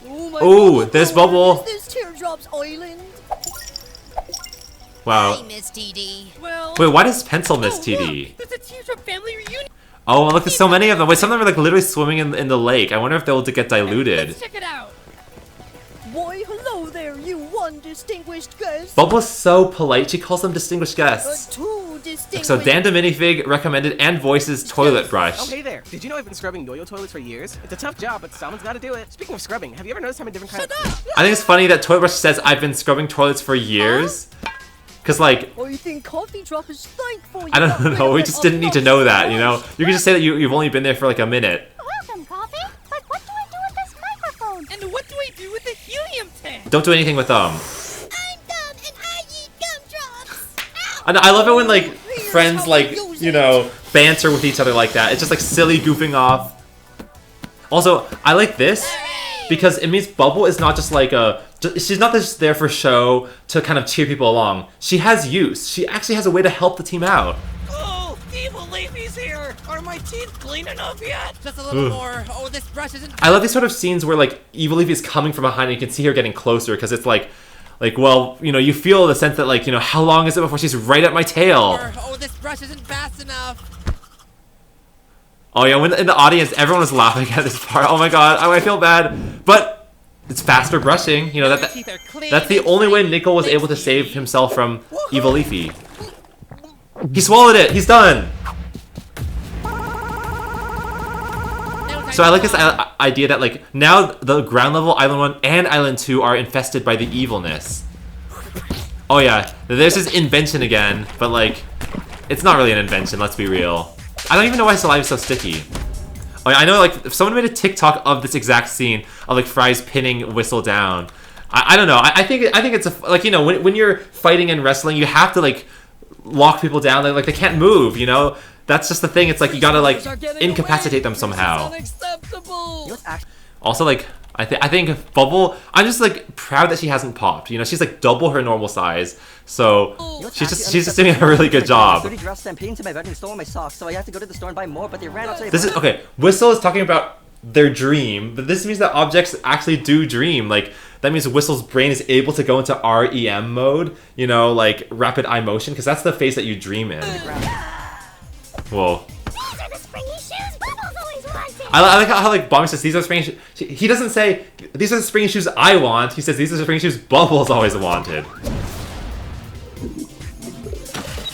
Oh, there's Bubble. This Teardrop's island. Wow. Hi, Miss TD. Well. Wait, why does Pencil miss TD? Look, there's a Teardrop family reunion. Oh, look, there's so many of them. Wait, some of them are like literally swimming in the lake. I wonder if they'll get diluted. Let's check it out. Why, hello there, you one distinguished guest. Bubble's so polite, she calls them distinguished guests. Two distinguished. So Dan the Minifig recommended and voices toilet brush. Oh, hey there. Did you know I've been scrubbing yo-yo toilets for years? It's a tough job, but someone's got to do it. Speaking of scrubbing, have you ever noticed how many different kinds of... I think it's funny that Toilet Brush says I've been scrubbing toilets for years. Cause like, I think Coffee Drop is thankful. I don't know, we just didn't need to know that, you know? You can just say that you've only been there for like a minute. Welcome, Coffee. But what do I do with this microphone? And what do I do with the helium tank? Don't do anything with them. I'm dumb and I eat gumdrops. And I love it when like friends like, you know, banter with each other like that. It's just like silly goofing off. Also, I like this because it means Bubble is not just like she's not just there for show to kind of cheer people along. She has use. She actually has a way to help the team out. Oh, evil leafy's here. Are my teeth clean enough yet? Just a little more. Oh, this brush isn't... I love these sort of scenes where like Evil Leafy is coming from behind and you can see her getting closer because it's like, well, you know, you feel the sense that like, you know, how long is it before she's right at my tail? Oh, this brush isn't fast enough. Oh yeah, when in the audience, everyone was laughing at this part. Oh my god, I feel bad. But it's faster brushing. You know, that's the only way Nickel was able to save himself from Evil Leafy. He swallowed it! He's done! So I like this idea that like, now the ground level, Island 1 and Island 2 are infested by the evilness. Oh yeah, there's his invention again, but like, it's not really an invention, let's be real. I don't even know why saliva is so sticky. Oh yeah, I know like, if someone made a TikTok of this exact scene of like Fry's pinning Whistle down. I don't know, I think it's a, like, you know, when you're fighting and wrestling, you have to like, lock people down, like they can't move, you know? That's just the thing, it's like you gotta like, incapacitate them somehow. Also like, I think Bubble, I'm just like proud that she hasn't popped. You know, she's like double her normal size, so she's just doing a really good job. This is okay. Whistle is talking about their dream, but this means that objects actually do dream. Like that means Whistle's brain is able to go into REM mode. You know, like rapid eye motion, because that's the phase that you dream in. Whoa. I like how like Bomb says these are the springy shoes. He doesn't say these are the springy shoes I want. He says these are the springy shoes Bubbles always wanted.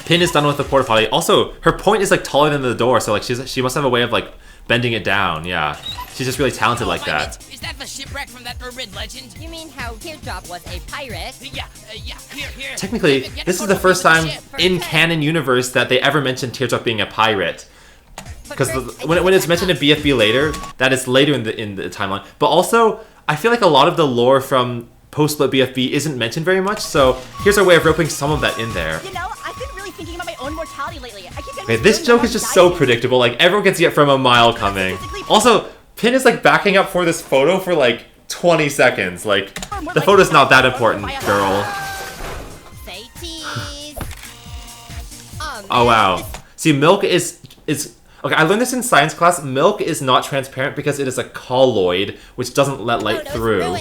Pin is done with the porta potty. Also, her point is like taller than the door, so like she must have a way of like bending it down. Yeah, she's just really talented like that. Is that the shipwreck from that urban legend? You mean how Teardrop was a pirate? Yeah, here. Technically, this is the first time in canon universe that they ever mentioned Teardrop being a pirate. Because when it's mentioned in BFB later, that is later in the timeline. But also, I feel like a lot of the lore from post-split BFB isn't mentioned very much. So here's our way of roping some of that in there. You know, I've been really thinking about my own mortality lately. I keep Okay, this joke is just so predictable. Like everyone can see it from a mile coming. Also, Pin is like backing up for this photo for like 20 seconds. Like the photo's not that important, girl. Oh wow. See, milk is. Okay, I learned this in science class. Milk is not transparent because it is a colloid, which doesn't let light through.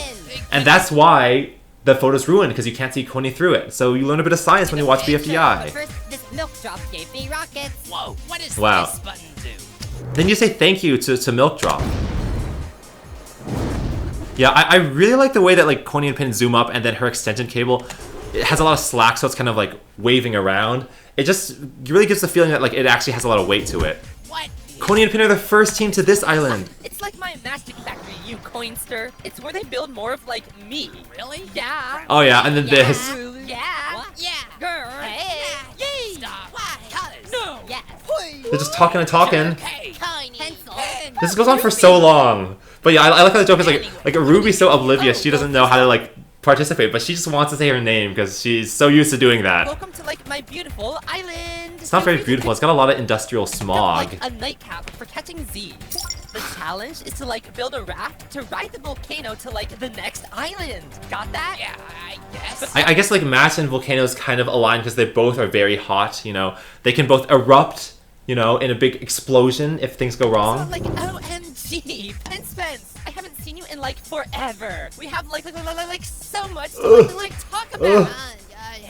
And that's why the photo's ruined, because you can't see Coney through it. So you learn a bit of science when you watch BFDI. First, this milk drop gave me rockets. Whoa, what does Wow. this button do? Then you say thank you to Milk Drop. Yeah, I really like the way that like Coney and Pin zoom up, and then her extension cable, it has a lot of slack, so it's kind of like waving around. It just really gives the feeling that like it actually has a lot of weight to it. What? Coney and Pin are the first team to this island. It's like my magic factory, you coinster. It's where they build more of like me. Really? Yeah. Oh yeah, and then this. Yeah. What? Yeah. Girl. Hey. Yay. Stop. Why? No. Yes. They're just talking and talking. Tiny. Pencil. This goes on for so long. But yeah, I like how the joke is like Ruby's so oblivious, she doesn't know how to like participate, but she just wants to say her name because she's so used to doing that. Welcome to like my beautiful island. It's not very beautiful. It's got a lot of industrial smog. Like a nightcap for catching Z's. The challenge is to like build a raft to ride the volcano to like the next island. Got that? Yeah, I guess. I guess like Match and volcanoes kind of align because they both are very hot. You know, they can both erupt. You know, in a big explosion if things go wrong. So, like OMG, Spence, I haven't seen you in like forever. We have like so much to like talk about.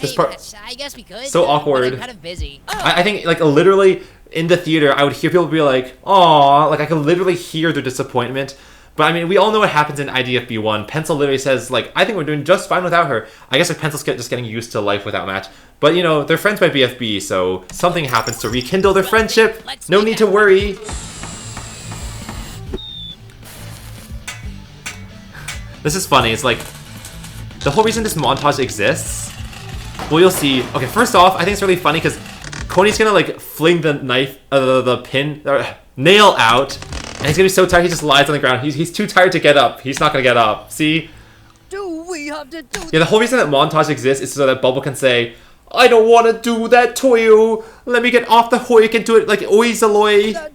This Hey, part- Match, I guess we could. So awkward. But I'm kind of busy. I think like literally in the theater, I would hear people be like, "Aw," like I could literally hear their disappointment. But I mean, we all know what happens in IDFB1. Pencil literally says like, "I think we're doing just fine without her." I guess like Pencil's just getting used to life without Match. But you know, they're friends by BFB, so something happens to rekindle their friendship. No need to worry. This is funny. It's like the whole reason this montage exists. Well, you'll see. Okay, first off, I think it's really funny because Coney's gonna like fling the knife, the pin, nail out, and he's gonna be so tired he just lies on the ground. He's too tired to get up. He's not gonna get up. See? Do we have to do Yeah, the whole reason that montage exists is so that Bubble can say, "I don't want to do that to you. Let me get off the hoik and do it like oizaloy."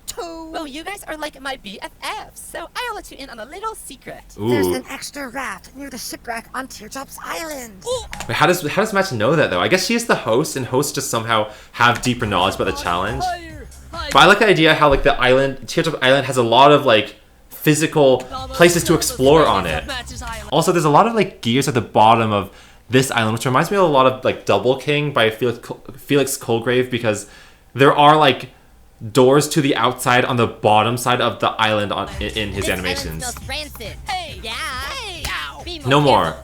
Well, you guys are like my BFFs, so I'll let you in on a little secret. There's an extra raft near the shipwreck on Teardrop's Island. Wait, how does Match know that though? I guess she is the host, and hosts just somehow have deeper knowledge about the challenge. But I like the idea how like the island, Teardrop Island, has a lot of like physical places to explore on it. Also, there's a lot of like gears at the bottom of this island, which reminds me of a lot of like Double King by Felix Colgrave, because there are like doors to the outside on the bottom side of the island in his animations. Hey, yeah. Hey, No more.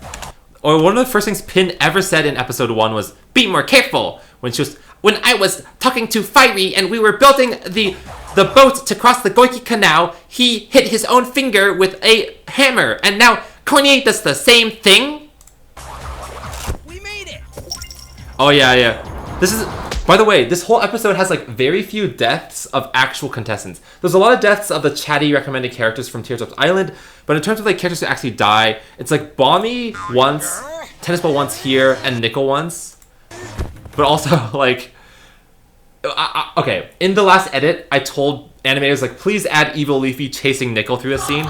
Or one of the first things Pin ever said in episode 1 was, "Be more careful," when I was talking to Fiery and we were building the boat to cross the Goiki Canal, he hit his own finger with a hammer, and now Coney does the same thing? We made it! Oh yeah. This is, by the way, this whole episode has like very few deaths of actual contestants. There's a lot of deaths of the chatty recommended characters from Teardrop's Island, but in terms of like characters who actually die, it's like Bommy once, Tennis Ball once here, and Nickel once. But also like, okay, in the last edit, I told animators like, please add Evil Leafy chasing Nickel through the scene,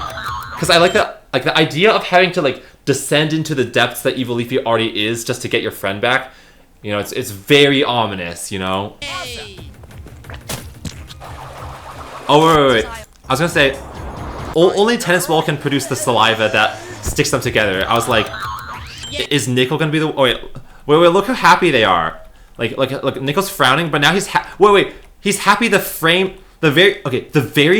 because I like the idea of having to like descend into the depths that Evil Leafy already is just to get your friend back. You know, it's very ominous, you know? Oh, wait. I was gonna say, only Tennis Ball can produce the saliva that sticks them together. I was like, is Nickel gonna be the... Oh, wait, look how happy they are. Like Nickel's frowning, but now he's wait, he's happy the very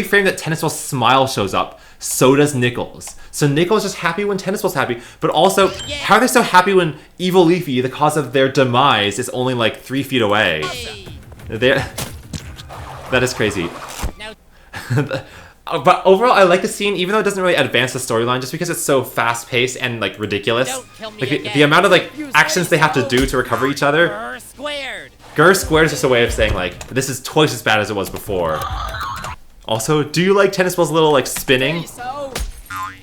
frame that Tennis Ball's smile shows up, so does Nickel's. So Nickel's just happy when Tennis Ball's happy, but also, how are they so happy when Evil Leafy, the cause of their demise, is only like 3 feet away? That is crazy. But overall, I like the scene, even though it doesn't really advance the storyline, just because it's so fast-paced and like ridiculous. Like the amount of like actions they have to do to recover each other. Grr squared is just a way of saying like, this is twice as bad as it was before. Also, do you like Tennis Ball's little like spinning?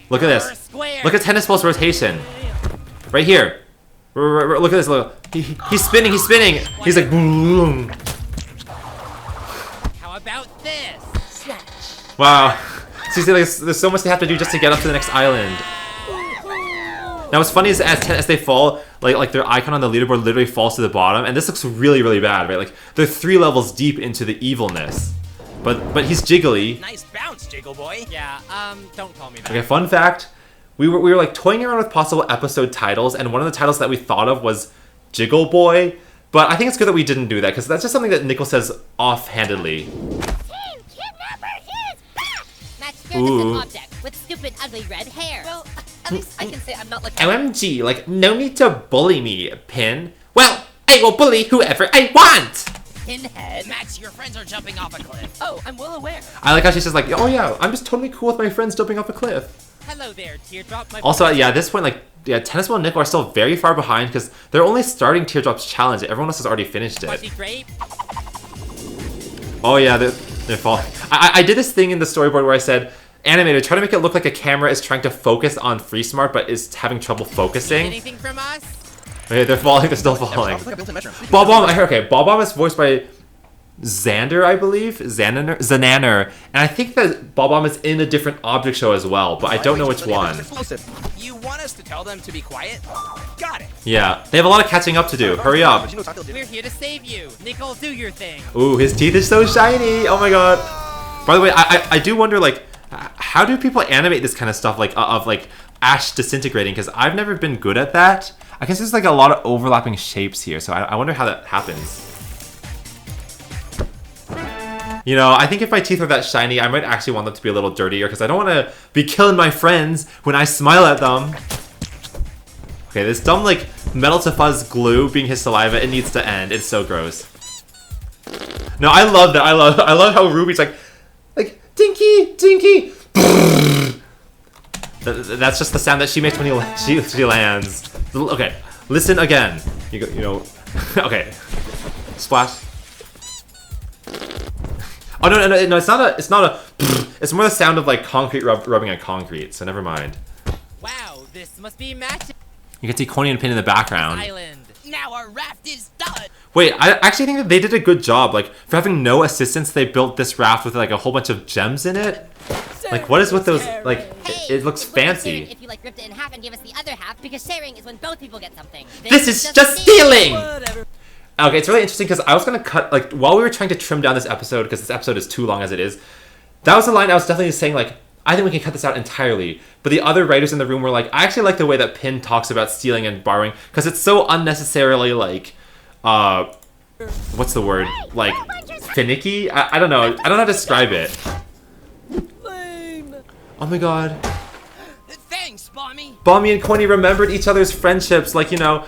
Look at this. Look at Tennis Ball's rotation. Right here. Look at this. He's spinning. He's like boom. How about this? Wow. So you see, like, there's so much they have to do just to get up to the next island. Now what's funny is as they fall, like their icon on the leaderboard literally falls to the bottom, and this looks really, really bad, right? Like they're 3 levels deep into the evilness. But he's jiggly. Nice bounce, Jiggle Boy. Yeah, don't call me that. Okay, fun fact. We were like toying around with possible episode titles, and one of the titles that we thought of was Jiggle Boy. But I think it's good that we didn't do that, because that's just something that Nickel says offhandedly. Ooh. An object with stupid, ugly red hair. Well, at least I can say I'm not like OMG, like, no need to bully me, Pin. Well, I will bully whoever I want! Pinhead. Max, your friends are jumping off a cliff. Oh, I'm well aware. I like how she says like, oh yeah, I'm just totally cool with my friends jumping off a cliff. Hello there, Teardrop. Also, yeah, at this point, like, yeah, Tennis Ball and Nickel are still very far behind because they're only starting Teardrop's challenge. Everyone else has already finished it. Oh yeah, they're falling. I did this thing in the storyboard where I said, animator, try to make it look like a camera is trying to focus on Free Smart, but is having trouble focusing. Anything from us? Okay, they're falling. They're still falling. Bob Bomb. Okay, Bob Bomb is voiced by Xander, I believe. Xananer. And I think that Bob Bomb is in a different object show as well, but I don't know which one. You want us to tell them to be quiet? Got it. Yeah, they have a lot of catching up to do. Hurry up. We're here to save you. Nickel, do your thing. Ooh, his teeth are so shiny. Oh my god. By the way, I do wonder, like, how do people animate this kind of stuff, like, of, like, ash disintegrating? Because I've never been good at that. I guess there's, like, a lot of overlapping shapes here, so I wonder how that happens. You know, I think if my teeth are that shiny, I might actually want them to be a little dirtier, because I don't want to be killing my friends when I smile at them. Okay, this dumb, like, metal to fuzz glue being his saliva, it needs to end. It's so gross. No, I love that. I love how Ruby's like, Dinky, Dinky. That's just the sound that she makes when she lands. Okay, listen again. You know. Okay. Splash. Oh no! It's not a. It's more the sound of like concrete rubbing on concrete. So never mind. Wow, this must be magic. You can see Coney and Pin in the background. Island. Now our raft is done. Wait, I actually think that they did a good job. Like, for having no assistance, they built this raft with like a whole bunch of gems in it. Like, what is with those? Like, it looks fancy. If you like ripped it in half and give us the other half, because sharing is when both people get something. This is just stealing. Okay, it's really interesting because I was gonna cut, like, while we were trying to trim down this episode because this episode is too long as it is. That was the line I was definitely saying, like, I think we can cut this out entirely. But the other writers in the room were like, I actually like the way that Pin talks about stealing and borrowing because it's so unnecessarily, like, what's the word? Like, finicky? I don't know. I don't know how to describe it. Oh my god. Thanks, Bommy. Bommy and Coney remembered each other's friendships. Like, you know,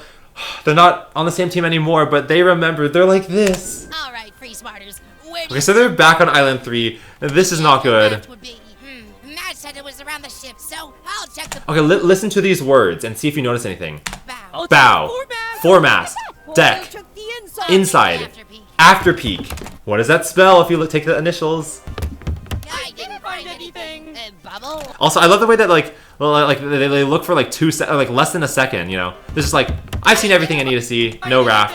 they're not on the same team anymore, but they remembered. They're like this. All right, Free Smarters. Okay, so they're back on Island 3. This is not good. Matt said it was around the ship, so I'll check the... Okay, listen to these words and see if you notice anything. Bow. Foremast. Deck. Inside. After peak. What does that spell if you take the initials? I didn't find anything. Bubble. Also, I love the way that like they look for like like less than a second. You know, they're just like, I've seen everything I need to see. No raft.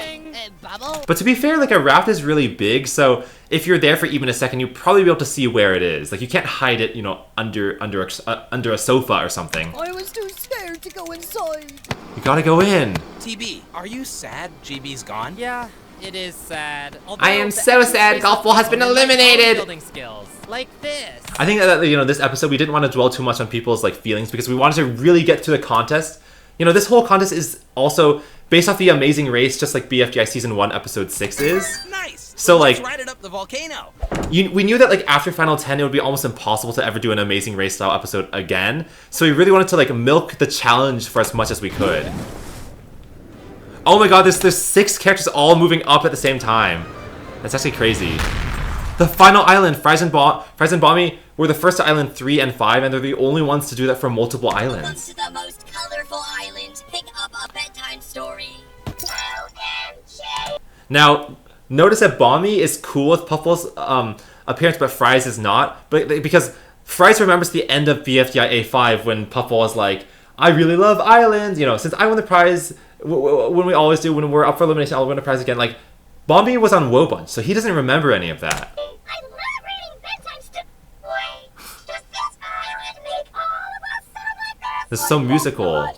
But to be fair, like a raft is really big, so if you're there for even a second, you'll probably be able to see where it is. Like you can't hide it, you know, under a sofa or something. I was too scared to go inside. You gotta go in. TB, are you sad JB's gone? Yeah, it is sad. I am so sad Golf Ball has been eliminated! Building skills, like this. I think that, you know, this episode, we didn't want to dwell too much on people's like feelings because we wanted to really get to the contest. You know, this whole contest is also based off the Amazing Race, just like BFDI Season 1, Episode 6 is. Nice! So like, ride it up the volcano. We knew that like after Final 10, it would be almost impossible to ever do an Amazing Race style episode again. So we really wanted to like milk the challenge for as much as we could. Oh my god, there's 6 characters all moving up at the same time. That's actually crazy. The final island, Fries and Bommy, were the first to Island 3 and 5, and they're the only ones to do that for multiple islands. Welcome to the most colorful island. Pick up a bedtime story. Now, notice that Bommy is cool with Puffball's appearance, but Fries is not. But because Fries remembers the end of BFDI A5 when Puffball is like, I really love islands. You know, since I won the prize, when we always do, when we're up for elimination, I'll win the prize again. Like, Bomby was on Wobunch, so he doesn't remember any of that. I love reading bedtime stories. Does this island make all of us sound like that? This is so musical.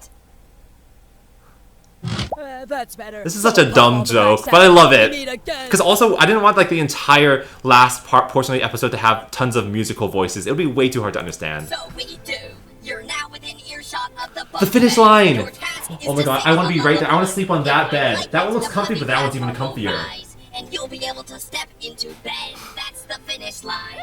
That's better. This is such a dumb joke, but I love it. Because also, I didn't want like the entire last portion of the episode to have tons of musical voices. It would be way too hard to understand. So we do. You're now within earshot of the finish line! Oh my god, I want to be right there. I want to sleep on that bed. That one looks comfy, but that one's even comfier. And you'll be able to step into bed. That's the finish line.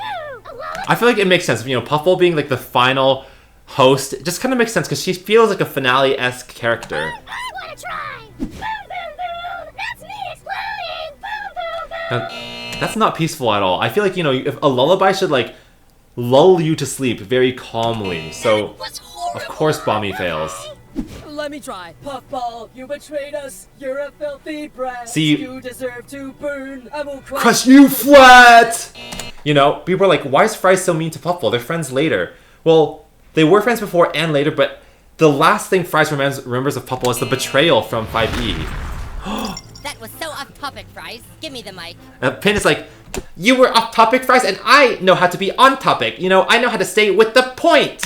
I feel like it makes sense. You know, Puffball being like the final host just kind of makes sense because she feels like a finale-esque character. I want to try. Boom, boom, boom. That's me exploding. Boom, boom, boom. Now, that's not peaceful at all. I feel like, you know, if a lullaby should like lull you to sleep very calmly. So, of course, Bommy fails. Let me try. Puffball, you betrayed us. You're a filthy brat. See, you deserve to burn. I will crush you flat! You know, people are like, why is Fries so mean to Puffball? They're friends later. Well, they were friends before and later, but the last thing Fries remembers of Puffball is the betrayal from 5E. That was so off topic, Fries. Give me the mic. And Pin is like, you were off topic, Fries, and I know how to be on topic. You know, I know how to stay with the point.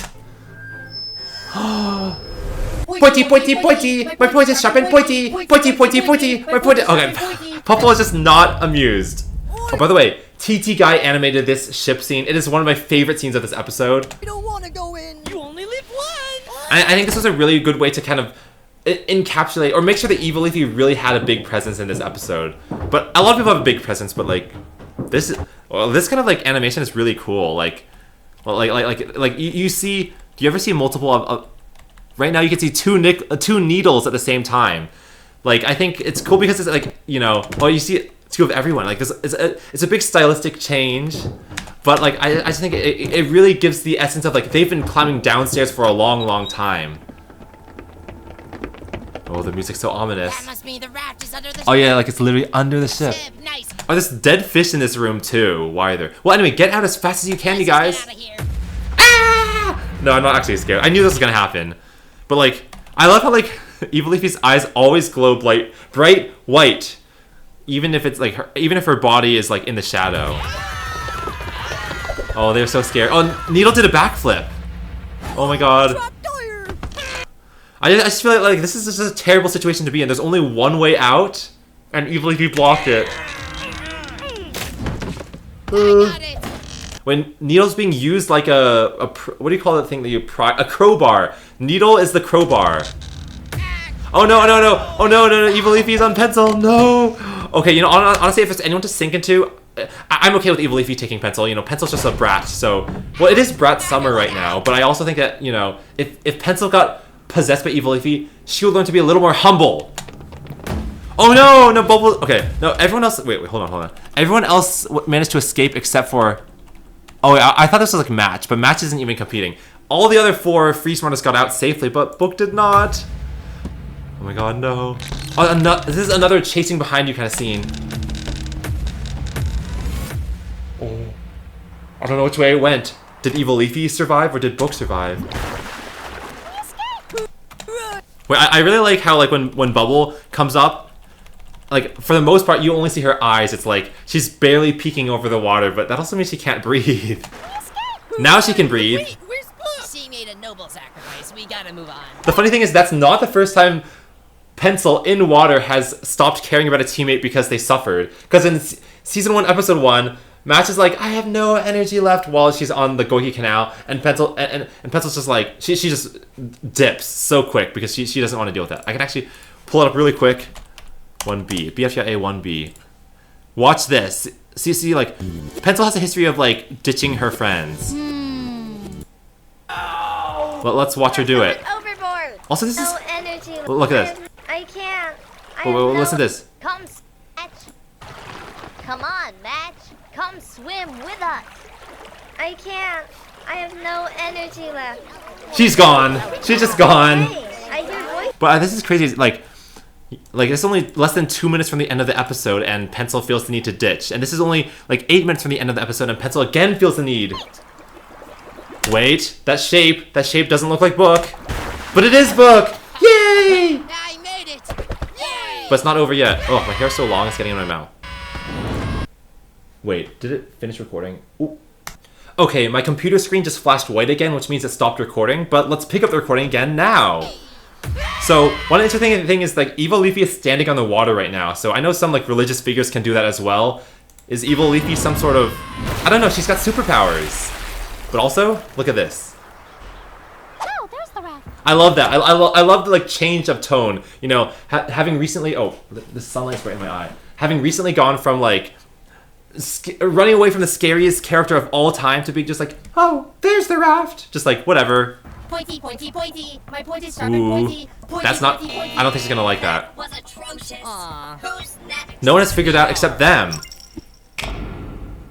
Pointy, pointy, pointy. My point is sharp and pointy. Pointy, pointy, pointy. My point is... Okay, Puffball is just not amused. Oh, by the way, TT Guy animated this ship scene. It is one of my favorite scenes of this episode. I don't want to go in. You only live once. I think this was a really good way to kind of encapsulate or make sure that Evil Leafy really had a big presence in this episode. But a lot of people have a big presence, but like this kind of like animation is really cool. Like you see. Do you ever see multiple of right now you can see two needles at the same time. Like I think it's cool because it's like, you know, well you see it's cool with everyone. Like it's a big stylistic change. But like I just think it really gives the essence of like they've been climbing downstairs for a long time. Oh, the music's so ominous. That must mean the raft is under the ship. Oh yeah, like it's literally under the ship. Nice. Oh, there's dead fish in this room too. Why are there? Well, anyway, get out as fast as you can, you guys. Ah! No, I'm not actually scared. I knew this was gonna happen. But like, I love how like Evil Leafy's eyes always glow bright white, even if it's like even if her body is like in the shadow. Oh, they're so scared. Oh, Needle did a backflip. Oh my god. I just feel like this is just a terrible situation to be in. There's only one way out, and Evil Leafy blocked it. When Needle's being used like a what do you call that thing that you pry? A crowbar. Needle is the crowbar. Oh no, no, no. Oh no, no, no. Evil Leafy's on Pencil. No. Okay, you know, honestly, if there's anyone to sink into, I'm okay with Evil Leafy taking Pencil. You know, Pencil's just a brat. So, well, it is Brat Summer right now, but I also think that, you know, if Pencil got possessed by Evil Leafy, she would learn to be a little more humble. Oh no, no Bubble. Okay, no, everyone else. Wait, hold on. Everyone else managed to escape except for. Oh, I thought this was like Match, but Match isn't even competing. All the other 4 Free Smarters got out safely, but Book did not. Oh my god, no. Oh, this is another chasing behind you kind of scene. Oh. I don't know which way it went. Did Evil Leafy survive or did Book survive? Wait, I really like how like when Bubble comes up, like for the most part you only see her eyes. It's like she's barely peeking over the water, but that also means she can't breathe. Now she can breathe. Wait, where's Book? She made a noble sacrifice. We gotta move on. The funny thing is that's not the first time Pencil in water has stopped caring about a teammate because they suffered. Because in season 1, episode 1, Match is like, I have no energy left while she's on the Goki Canal, and Pencil and Pencil's just like she just dips so quick because she doesn't want to deal with that. I can actually pull it up really quick. 1B. Bfdia A 1B. Watch this. See, like Pencil has a history of like ditching her friends. Let's watch her do it. Overboard. Also, this no is energy. look at this. I can't. Wait, listen to this. Come, Match. Come on, Match. Come swim with us. I can't. I have no energy left. She's gone. She's just gone. I hear voice. But this is crazy. Like it's only less than 2 minutes from the end of the episode, and Pencil feels the need to ditch. And this is only like 8 minutes from the end of the episode, and Pencil again feels the need. Wait, that shape doesn't look like Book, but it is Book. Yay! I made it. Yay! But it's not over yet. Oh, my hair's so long, it's getting in my mouth. Wait, did it finish recording? Ooh. Okay, my computer screen just flashed white again, which means it stopped recording, but let's pick up the recording again now. So, one interesting thing is, like, Evil Leafy is standing on the water right now, so I know some, like, religious figures can do that as well. Is Evil Leafy some sort of... I don't know, she's got superpowers. But also, look at this. Oh, there's the raft. I love that. I love the, like, change of tone. You know, having recently... Oh, the sunlight's right in my eye. Having recently gone from, like... running away from the scariest character of all time to be just like, oh, there's the raft. Just like, whatever. Pointy, pointy, pointy. My point is sharp and pointy. Pointy, That's not... pointy, pointy. I don't think she's gonna like that. Was atrocious. Who's next? No one has figured it out except them.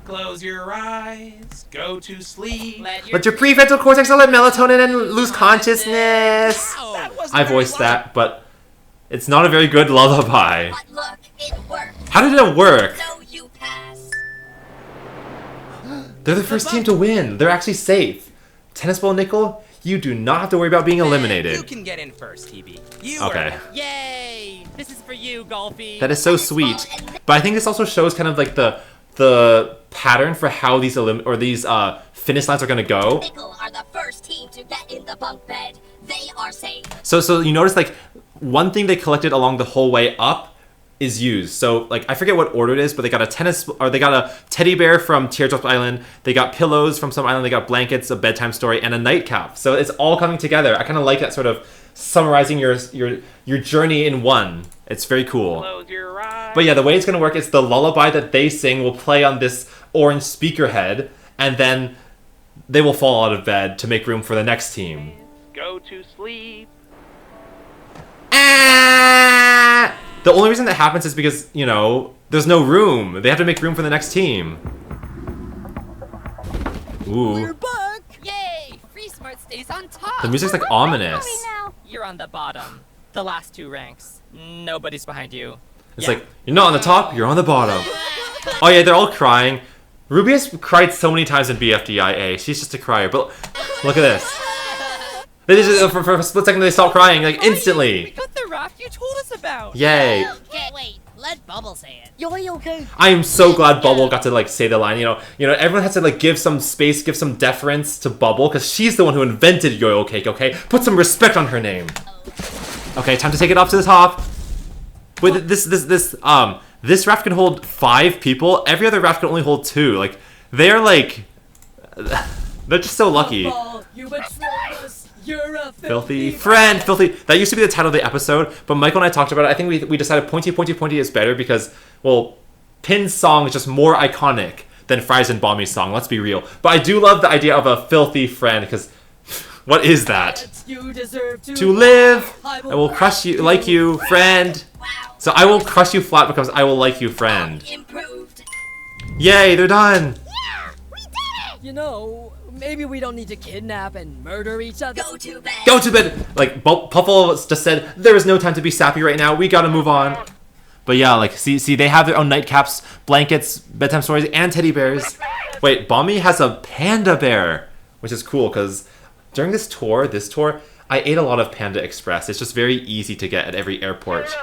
Close your eyes. Go to sleep. Let your prefrontal cortex let melatonin and lose consciousness. I voiced that, but it's not a very good lullaby. But look, it worked. How did it work? So you pass. They're the first team to win. They're actually safe. Tennis Ball Nickel, you do not have to worry about being eliminated. You can get in first, TB. You Okay. Yay! This is for you, Golfy. That is so sweet. But I think this also shows kind of like the pattern for how these finish lines are gonna go. Nickel are the first team to get in the bunk bed. They are safe. So you notice like one thing they collected along the whole way up is used. So like I forget what order it is, but they got a teddy bear from Teardrop Island, they got pillows from some island, they got blankets, a bedtime story, and a nightcap. So it's all coming together. I kind of like that sort of summarizing your journey in one. It's very cool. Close your eyes. But yeah, the way it's gonna work is the lullaby that they sing will play on this orange speaker head, and then they will fall out of bed to make room for the next team. Go to sleep. Ah! The only reason that happens is because, you know, there's no room. They have to make room for the next team. Ooh. We're back! Yay! Free Smart stays on top. The music's like ominous. You're on the bottom. The last 2 ranks. Nobody's behind you. It's like, you're not on the top, you're on the bottom. Oh yeah, they're all crying. Ruby has cried so many times in BFDIA. She's just a crier. But look at this. They just, for a split second, they stop crying, like, instantly. We got the raft you told us about. Yay. Okay, wait. Let Bubble say it. You're okay. I am so glad Bubble got to, like, say the line. You know, everyone has to, like, give some space, give some deference to Bubble, because she's the one who invented Yo-Yo Cake, okay? Put some respect on her name. Okay, time to take it up to the top. Wait, this raft can hold 5 people. Every other raft can only hold 2. Like, they are, like... They're just so lucky. You're a Filthy friend, filthy. That used to be the title of the episode, but Michael and I talked about it. I think we decided Pointy Pointy Pointy is better because, well, Pin's song is just more iconic than Fries and Bommy's song. Let's be real. But I do love the idea of a filthy friend because, what is that? You deserve To live. I will crush you like you, friend. So I will crush you flat because I will like you, friend. Improved. Yay, they're done. You know, maybe we don't need to kidnap and murder each other. Go to bed. Go to bed! Like, Puffle just said, there is no time to be sappy right now. We gotta move on. But yeah, like, see, they have their own nightcaps, blankets, bedtime stories, and teddy bears. Wait, Bommy has a panda bear, which is cool, because during this tour, I ate a lot of Panda Express. It's just very easy to get at every airport.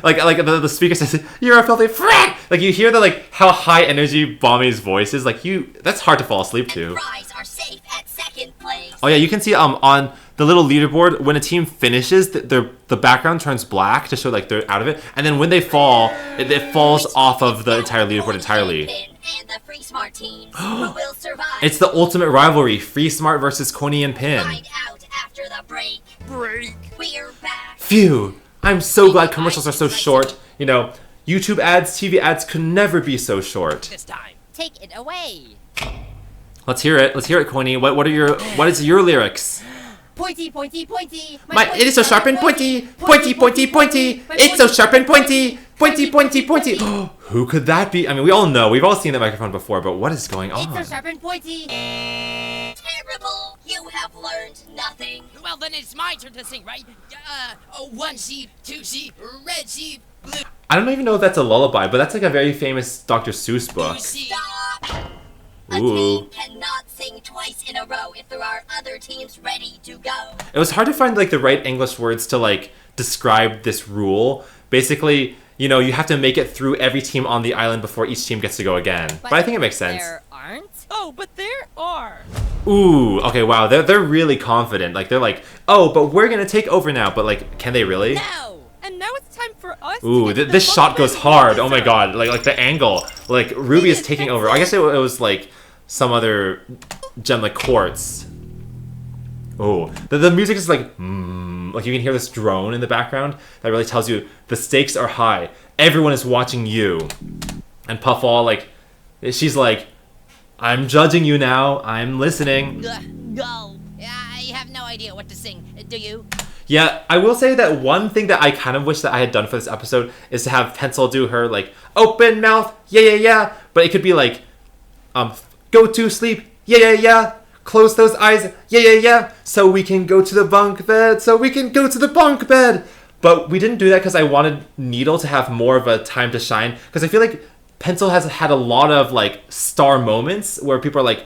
like the speaker says, "You're a filthy frat." Like you hear the like how high energy Bommy's voice is. Like that's hard to fall asleep to. Fries are safe at second place. Oh yeah, you can see on the little leaderboard when a team finishes, the background turns black to show like they're out of it, and then when they fall, it falls off of the entire leaderboard entirely. And the Free Smart teams who will survive. It's the ultimate rivalry: Free Smart versus Coney and Pin. Find out after the break. We're back. Phew! I'm so glad commercials are so short. You know, YouTube ads, TV ads could never be so short. This time, take it away. Let's hear it. Let's hear it, Coney. What is your lyrics? Pointy, pointy, pointy. It is so sharp and pointy. Pointy, pointy, pointy. It's so sharp and pointy. Pointy, pointy, pointy. Who could that be? I mean, we all know. We've all seen the microphone before, but what is going on? It's so sharp and pointy. Terrible. You have learned nothing. Well, then it's my turn to sing, right? One sheep, two sheep, red sheep, blue. I don't even know if that's a lullaby, but that's like a very famous Dr. Seuss book. Stop. A Ooh. team cannot sing twice in a row if there are other teams ready to go. It was hard to find like the right English words to like describe this rule. Basically, you know, you have to make it through every team on the island before each team gets to go again. But I think it makes sense. There aren't? Oh, but there are. Ooh, okay, wow, they're really confident. Like they're like, oh, but we're gonna take over now. But like, can they really? No. And now it's time for us. Ooh, this shot goes hard. Oh my god, like the angle. Like Ruby is taking over. I guess it was like some other gem like quartz. Oh, the music is like, like you can hear this drone in the background that really tells you the stakes are high. Everyone is watching you. And Puffball, like, she's like, I'm judging you now. I'm listening. Go. I have no idea what to sing. Do you? Yeah, I will say that one thing that I kind of wish that I had done for this episode is to have Pencil do her, like, open mouth, yeah, yeah, yeah. But it could be like, go to sleep, yeah, yeah, yeah. Close those eyes, yeah, yeah, yeah. So we can go to the bunk bed, so we can go to the bunk bed. But we didn't do that because I wanted Needle to have more of a time to shine. Because I feel like Pencil has had a lot of, like, star moments where people are like,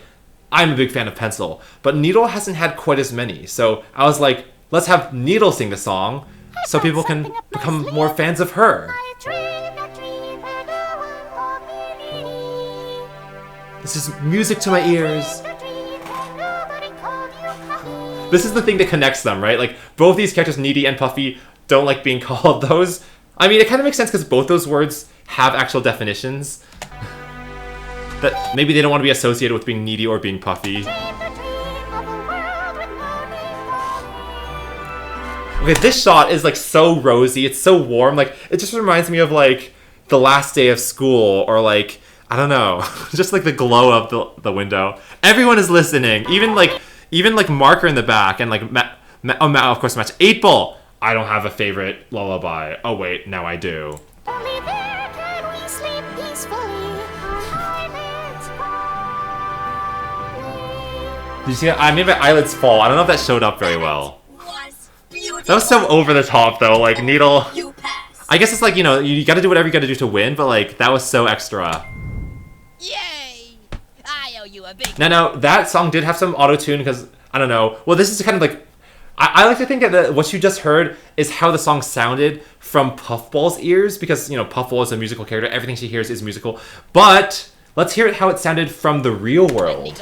I'm a big fan of Pencil. But Needle hasn't had quite as many. So I was like, let's have Needle sing the song so people can become more fans of her. This is music to my ears. This is the thing that connects them, right? Like, both these characters, Needy and Puffy, don't like being called those. I mean, it kind of makes sense because both those words have actual definitions. That maybe they don't want to be associated with being needy or being puffy. Okay, this shot is like so rosy, it's so warm, like it just reminds me of like the last day of school or like, I don't know, just like the glow of the window. Everyone is listening, even like Marker in the back and like of course Match 8-Ball. I don't have a favorite lullaby. Oh wait, now I do. Only there can we sleep peacefully. Did you see that? I made my eyelids fall. I don't know if that showed up very well. That was so over the top though, like Needle. I guess it's like, you know, you gotta do whatever you gotta do to win, but like, that was so extra. Yay! I owe you a big... Now, that song did have some auto-tune because, I don't know, well this is kind of like, I like to think that what you just heard is how the song sounded from Puffball's ears because, you know, Puffball is a musical character, everything she hears is musical, but let's hear it how it sounded from the real world.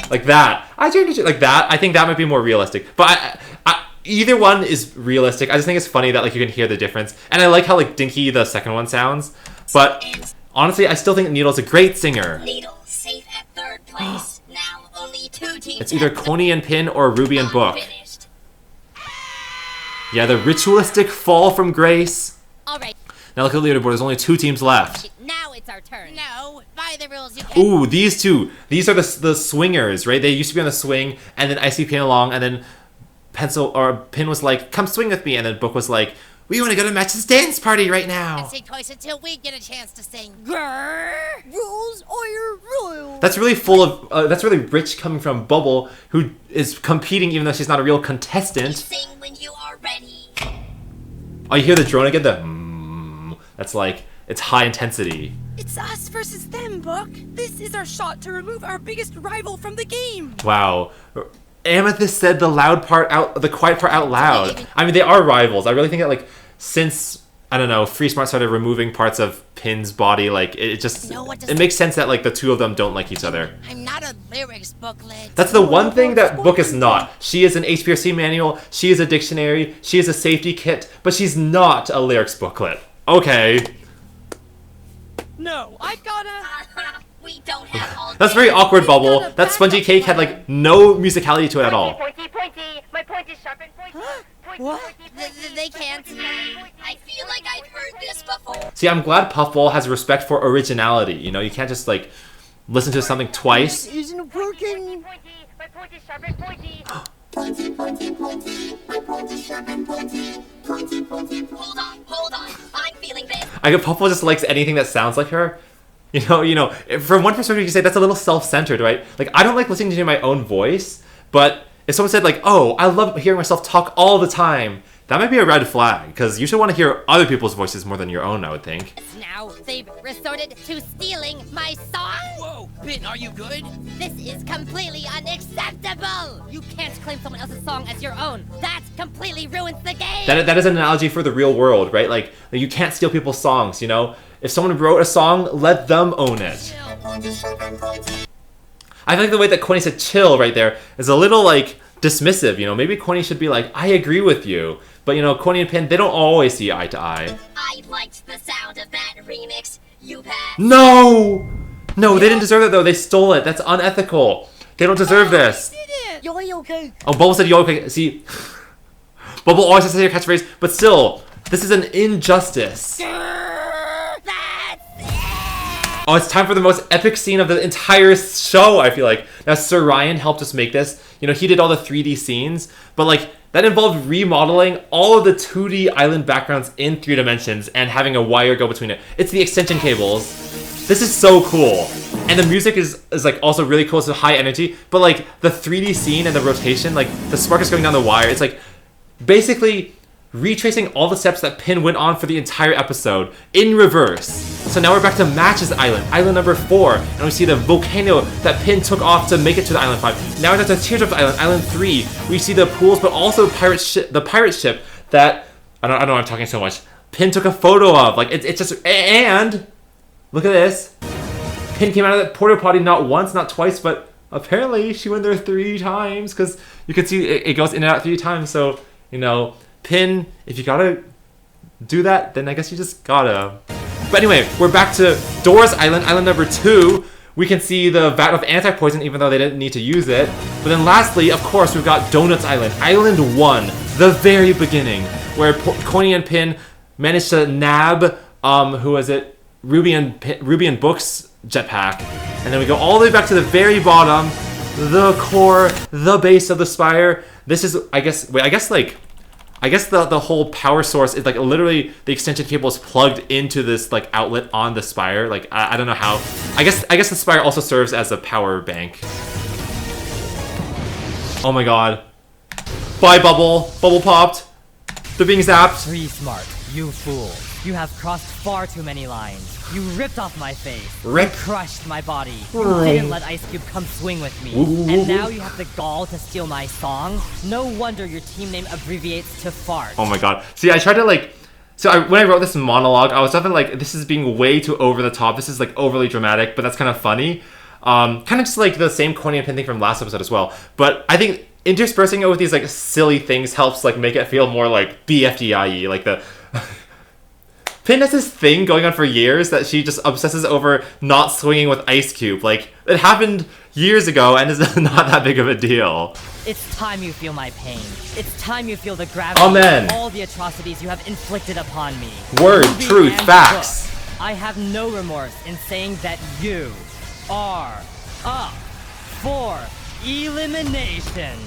Like that. Like that. I think that might be more realistic. But either one is realistic. I just think it's funny that like you can hear the difference. And I like how like dinky the second one sounds. But honestly, I still think Needle's a great singer. Needle safe at third place. Now only 2 teams. It's either Coney and Pin or Ruby and Book. Yeah, the ritualistic fall from grace. All right. Now look at the leaderboard. There's only 2 teams left. Now it's our turn. No, by the rules you can't. Ooh, these two. These are the swingers, right? They used to be on the swing, and then Icy came along, and then Pin was like, come swing with me, and then Book was like, We want to go to Match's dance party right now. And say twice until we get a chance to sing. Rules are royal. That's really full of, that's really rich coming from Bubble, who is competing even though she's not a real contestant. Sing when you are ready. Oh, you hear the drone again? That's like, it's high intensity. It's us versus them, Book. This is our shot to remove our biggest rival from the game. Wow. Amethyst said the quiet part out loud. I mean, they are rivals. I really think that, like, since, I don't know, Free Smart started removing parts of Pin's body, like, it makes sense that, like, the two of them don't like each other. I'm not a lyrics booklet. That's the one thing that Book is not. She is an HPRC manual, she is a dictionary, she is a safety kit, but she's not a lyrics booklet. Okay. No, I gotta... We don't have all That's very awkward, Bubble. That spongy cake had, like, no musicality to it at all. Pointy, my point is sharp and pointy. What? They can't. I feel like I've heard this before. See, I'm glad Puffball has respect for originality. You know, you can't just, like, listen to something twice. This isn't working. My point is sharp and pointy. Hold on. I'm feeling this. I get Puffball just likes anything that sounds like her. You know, from one perspective you can say that's a little self-centered, right? Like, I don't like listening to my own voice, but if someone said, like, oh, I love hearing myself talk all the time, that might be a red flag, because you should want to hear other people's voices more than your own, I would think. Now they've resorted to stealing my song? Whoa, Pin, are you good? This is completely unacceptable! You can't claim someone else's song as your own. That completely ruins the game! That is an analogy for the real world, right? Like, you can't steal people's songs, you know? If someone wrote a song, let them own it. I think the way that Quinny said chill right there is a little, like, dismissive, you know? Maybe Quinny should be like, I agree with you. But, you know, Quinny and Pin, they don't always see eye to eye. I liked the sound of that remix. You passed. No! No, they didn't deserve it, though. They stole it. That's unethical. They don't deserve this. Yo, okay. Oh, Bubble said yo, okay. See, Bubble always has to say your catchphrase, but still, this is an injustice. Oh, it's time for the most epic scene of the entire show, I feel like. Now, Sir Ryan helped us make this. You know, he did all the 3D scenes, but, like, that involved remodeling all of the 2D island backgrounds in 3 dimensions and having a wire go between it. It's the extension cables. This is so cool. And the music is like, also really cool. It's high energy, but, like, the 3D scene and the rotation, like, the spark is going down the wire. It's, like, basically retracing all the steps that Pin went on for the entire episode in reverse. So now we're back to Match's island, island number 4, and we see the volcano that Pin took off to make it to the island 5. Now we're at the Teardrop island, island 3. We see the pools, but also the pirate ship that, I don't know, I'm talking so much. Pin took a photo of, like, it's just, and look at this. Pin came out of the porta potty not once, not twice, but apparently she went there 3 times, because you can see it goes in and out 3 times, so, you know, Pin, if you gotta do that, then I guess you just gotta. But anyway, we're back to Dora's island, island number 2. We can see the vat of anti-poison even though they didn't need to use it. But then lastly, of course, we've got Donuts Island, island 1, the very beginning, where Coney and Pin managed to nab, who was it? Ruby and Book's jetpack. And then we go all the way back to the very bottom, the core, the base of the spire. This is, I guess the whole power source is, like, literally the extension cable is plugged into this, like, outlet on the spire. Like, I don't know how. I guess the spire also serves as a power bank. Oh my god. Bye, Bubble. Bubble popped. They're being zapped. Free Smart, you fool. You have crossed far too many lines. You ripped off my face. Rip. You crushed my body. You didn't let Ice Cube come swing with me. And now you have the gall to steal my song? No wonder your team name abbreviates to Fart. Oh my god. See, I tried to, like... when I wrote this monologue, I was definitely like, this is being way too over the top. This is, like, overly dramatic, but that's kind of funny. Kind of just like the same Coney and Pin thing from last episode as well. But I think interspersing it with these, like, silly things helps, like, make it feel more like Bfdia, like the... Pin has this thing going on for years that she just obsesses over not swinging with Ice Cube. Like, it happened years ago and is not that big of a deal. It's time you feel my pain. It's time you feel the gravity Amen. of all the atrocities you have inflicted upon me. Word, Ruby truth, and facts. Book. I have no remorse in saying that you are up for elimination.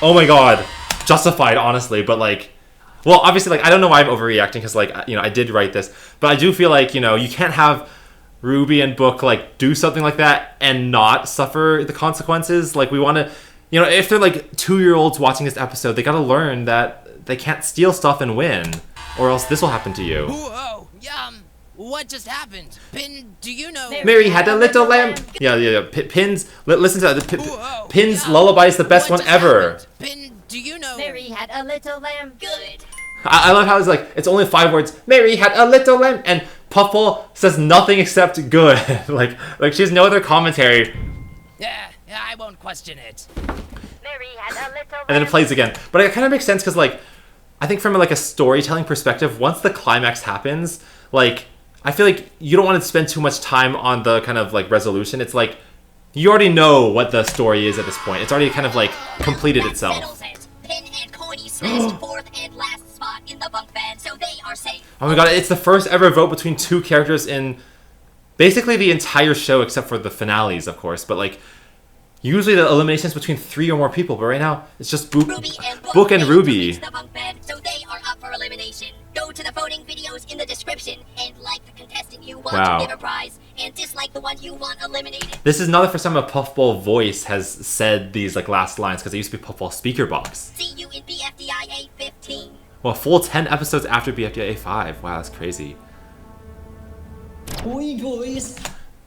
Oh my god. Justified, honestly, but, like... Well, obviously, like, I don't know why I'm overreacting because, like, you know, I did write this, but I do feel like, you know, you can't have Ruby and Book, like, do something like that and not suffer the consequences. Like, we want to, you know, if they're, like, 2-year-olds watching this episode, they got to learn that they can't steal stuff and win, or else this will happen to you. Whoa, what just happened? Pin, do you know? Mary had a little lamb. Yeah. Pin's, listen to that. Pin's lullaby is the best one ever. Pin, do you know? Mary had a little lamb. Good. I love how it's like, it's only 5 words. Mary had a little lamb, and Puffball says nothing except good. like she has no other commentary. Yeah, I won't question it. Mary had a little lamb. And then it plays again. But it kind of makes sense because, like, I think from like a storytelling perspective, once the climax happens, like, I feel like you don't want to spend too much time on the kind of like resolution. It's like, you already know what the story is at this point. It's already kind of like completed itself. Pin and Coiny smashed 4th and last spot in the bunk bed, so they are safe. Oh my god, it's the first ever vote between 2 characters in basically the entire show, except for the finales, of course. But like, usually the elimination's between 3 or more people, but right now it's just Book and Ruby. The bunk bed, so they are up for elimination. Go to the voting videos in the description and like the contestant you want to give a prize, and dislike the one you want eliminated. This is not the first time a Puffball voice has said these like last lines, because it used to be Puffball speaker box. See you in Bfdia 15. Well, a full 10 episodes after Bfdia 5. Wow, that's crazy. Oi, boys.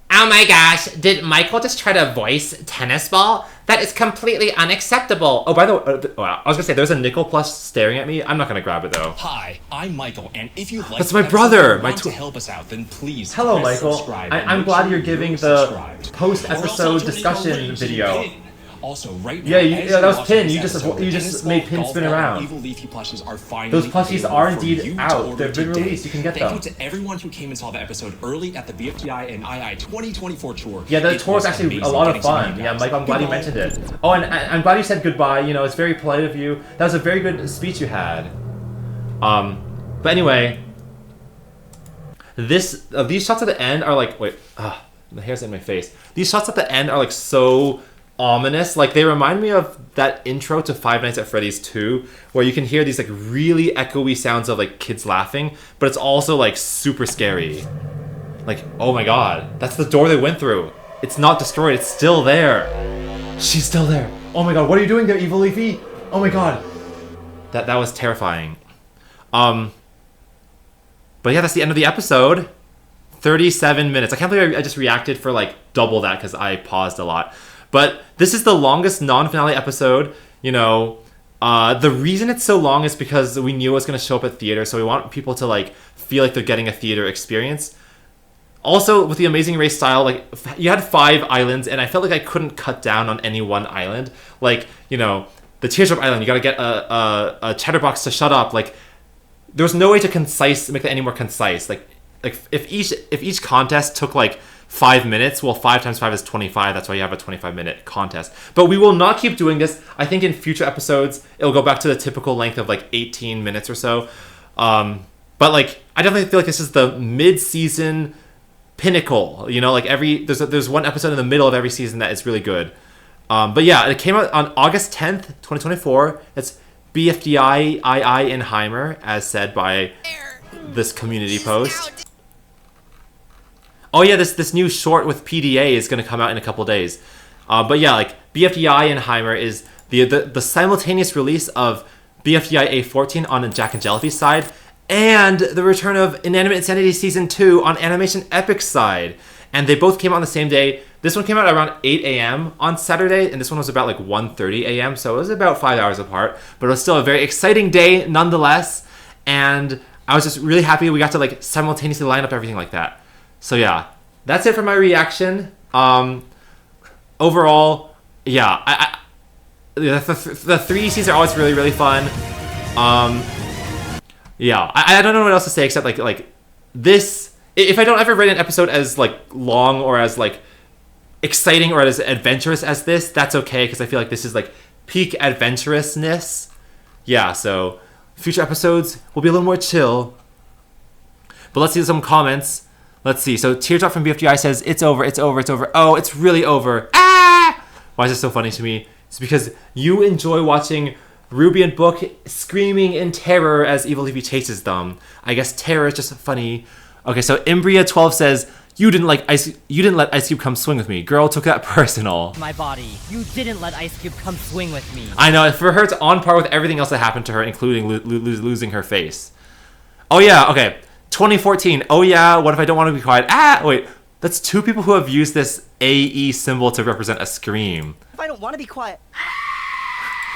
Oh my gosh, did Michael just try to voice Tennis Ball? That is completely unacceptable. Oh, by the way, I was gonna say, there's a nickel plush staring at me. I'm not gonna grab it though. Hi, I'm Michael, and if you'd like That's my brother! to help us out, then please Hello, Michael. I'm glad you're giving the post-episode discussion video. Also, right now, yeah, that was Pin. You just made Pin spin around. Evil leafy plushies are finally Those plushies are indeed out. They've been released. You can get them. Thank you to everyone who came and saw the episode early at the Bfdi and II 2024 tour. Yeah, the tour was actually a lot of fun. Yeah, Mike, I'm glad you mentioned it. Oh, and I'm glad you said goodbye. You know, it's very polite of you. That was a very good speech you had. But anyway, these shots at the end are like, wait, the hair's in my face. These shots at the end are like so ominous. Like, they remind me of that intro to Five Nights at Freddy's 2, where you can hear these like really echoey sounds of like kids laughing, but it's also like super scary. Like, oh my god, that's the door they went through. It's not destroyed, it's still there. She's still there. Oh my god, what are you doing there, Evil Leafy? Oh my god. That was terrifying. But yeah, that's the end of the episode. 37 minutes. I can't believe I just reacted for like double that because I paused a lot. But this is the longest non-finale episode. You know, the reason it's so long is because we knew it was going to show up at theater, so we want people to like feel like they're getting a theater experience. Also, with the Amazing Race style, like, you had 5 islands, and I felt like I couldn't cut down on any one island. Like, you know, the Teardrop Island, you gotta get a chatterbox to shut up. Like, there was no way to make it any more concise. Like if each contest took like 5 minutes, well, 5 times 5 is 25. That's why you have a 25-minute contest. But we will not keep doing this. I think in future episodes, it'll go back to the typical length of like 18 minutes or so. But like, I definitely feel like this is the mid-season pinnacle. You know, like there's one episode in the middle of every season that is really good. But yeah, it came out on August 10th, 2024. It's Bfdia II in Heimer, as said by this community post. Oh yeah, this new short with PDA is going to come out in a couple days. But yeah, like, Bfdia in Heimer is the simultaneous release of Bfdia A14 on Jack and Jellyfish side, and the return of Inanimate Insanity Season 2 on Animation Epic's side. And they both came out on the same day. This one came out around 8 a.m. on Saturday, and this one was about like 1:30 a.m., so it was about 5 hours apart. But it was still a very exciting day nonetheless, and I was just really happy we got to like simultaneously line up everything like that. So yeah, that's it for my reaction. Overall, yeah, the 3DCs are always really, really fun. Yeah, I don't know what else to say except like this. If I don't ever rate an episode as like long or as like exciting or as adventurous as this, that's okay, because I feel like this is like peak adventurousness. Yeah, so future episodes will be a little more chill. But let's see some comments. Let's see. So Teardrop from BFDI says, it's over, it's over, it's over. Oh, it's really over. Ah! Why is this so funny to me? It's because you enjoy watching Ruby and Book screaming in terror as Evil Leafy chases them. I guess terror is just funny. Okay, so Imbria12 says, You didn't let Ice Cube come swing with me. Girl took that personal. My body. You didn't let Ice Cube come swing with me. I know, for her it's on par with everything else that happened to her, including losing her face. Oh yeah, okay. 2014. Oh yeah, what if I don't want to be quiet? Ah, wait. That's 2 people who have used this AE symbol to represent a scream. If I don't want to be quiet.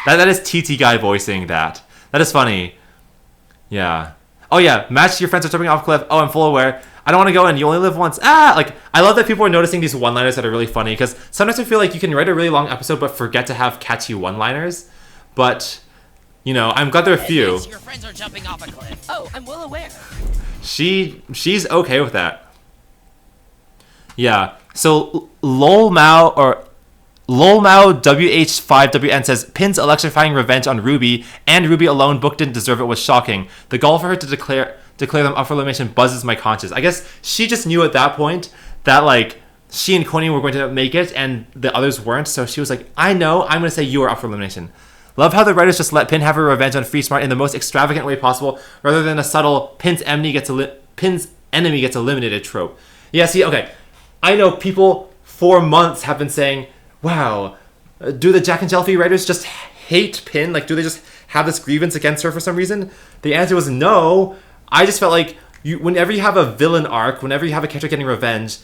That is TT Guy voicing that. That is funny. Yeah. Oh yeah, match your friends are jumping off a cliff. Oh, I'm full aware. I don't want to go in. You only live once. Ah, like, I love that people are noticing these one-liners that are really funny, because sometimes I feel like you can write a really long episode but forget to have catchy one-liners. But, you know, I'm glad there are a few. Your friends are jumping off a cliff. Oh, I'm well aware. She's okay with that. Yeah. So Lolmao WH5WN says, Pin's electrifying revenge on Ruby and Ruby alone, Book didn't deserve it, was shocking. The goal for her to declare them up for elimination buzzes my conscience. I guess she just knew at that point that, like, she and Coney were going to make it and the others weren't, so she was like, I know, I'm going to say you are up for elimination. Love how the writers just let Pin have her revenge on Free Smart in the most extravagant way possible, rather than a subtle Pin's enemy gets eliminated trope. Yeah, see, okay. I know people for months have been saying, wow, do the Jack and Jelfie writers just hate Pin? Like, do they just have this grievance against her for some reason? The answer was no. I just felt like whenever you have a villain arc, whenever you have a character getting revenge,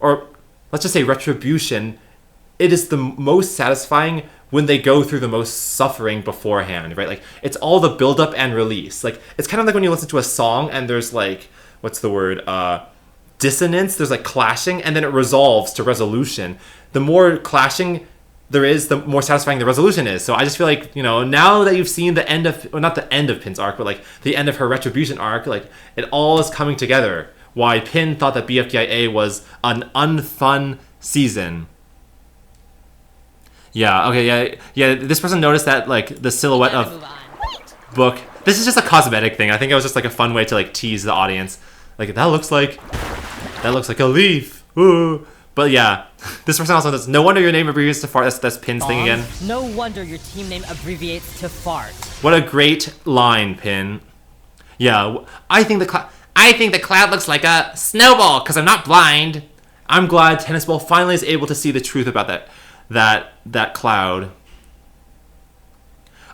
or let's just say retribution, it is the most satisfying when they go through the most suffering beforehand, right? Like, it's all the build-up and release. Like, it's kind of like when you listen to a song and there's, like, what's the word? Dissonance. There's, like, clashing, and then it resolves to resolution. The more clashing there is, the more satisfying the resolution is. So I just feel like, you know, now that you've seen the end of, well, not the end of Pin's arc, but, like, the end of her retribution arc, like, it all is coming together. Why Pin thought that BFDIA was an unfun season. Yeah, okay, yeah. This person noticed that, like, the silhouette of Book. This is just a cosmetic thing. I think it was just, like, a fun way to, like, tease the audience. Like, that looks like a leaf. Ooh. But yeah, this person also says, no wonder your name abbreviates to fart. That's Pin's thing again. No wonder your team name abbreviates to fart. What a great line, Pin. Yeah, I think the cloud looks like a snowball because I'm not blind. I'm glad Tennis Ball finally is able to see the truth about that cloud.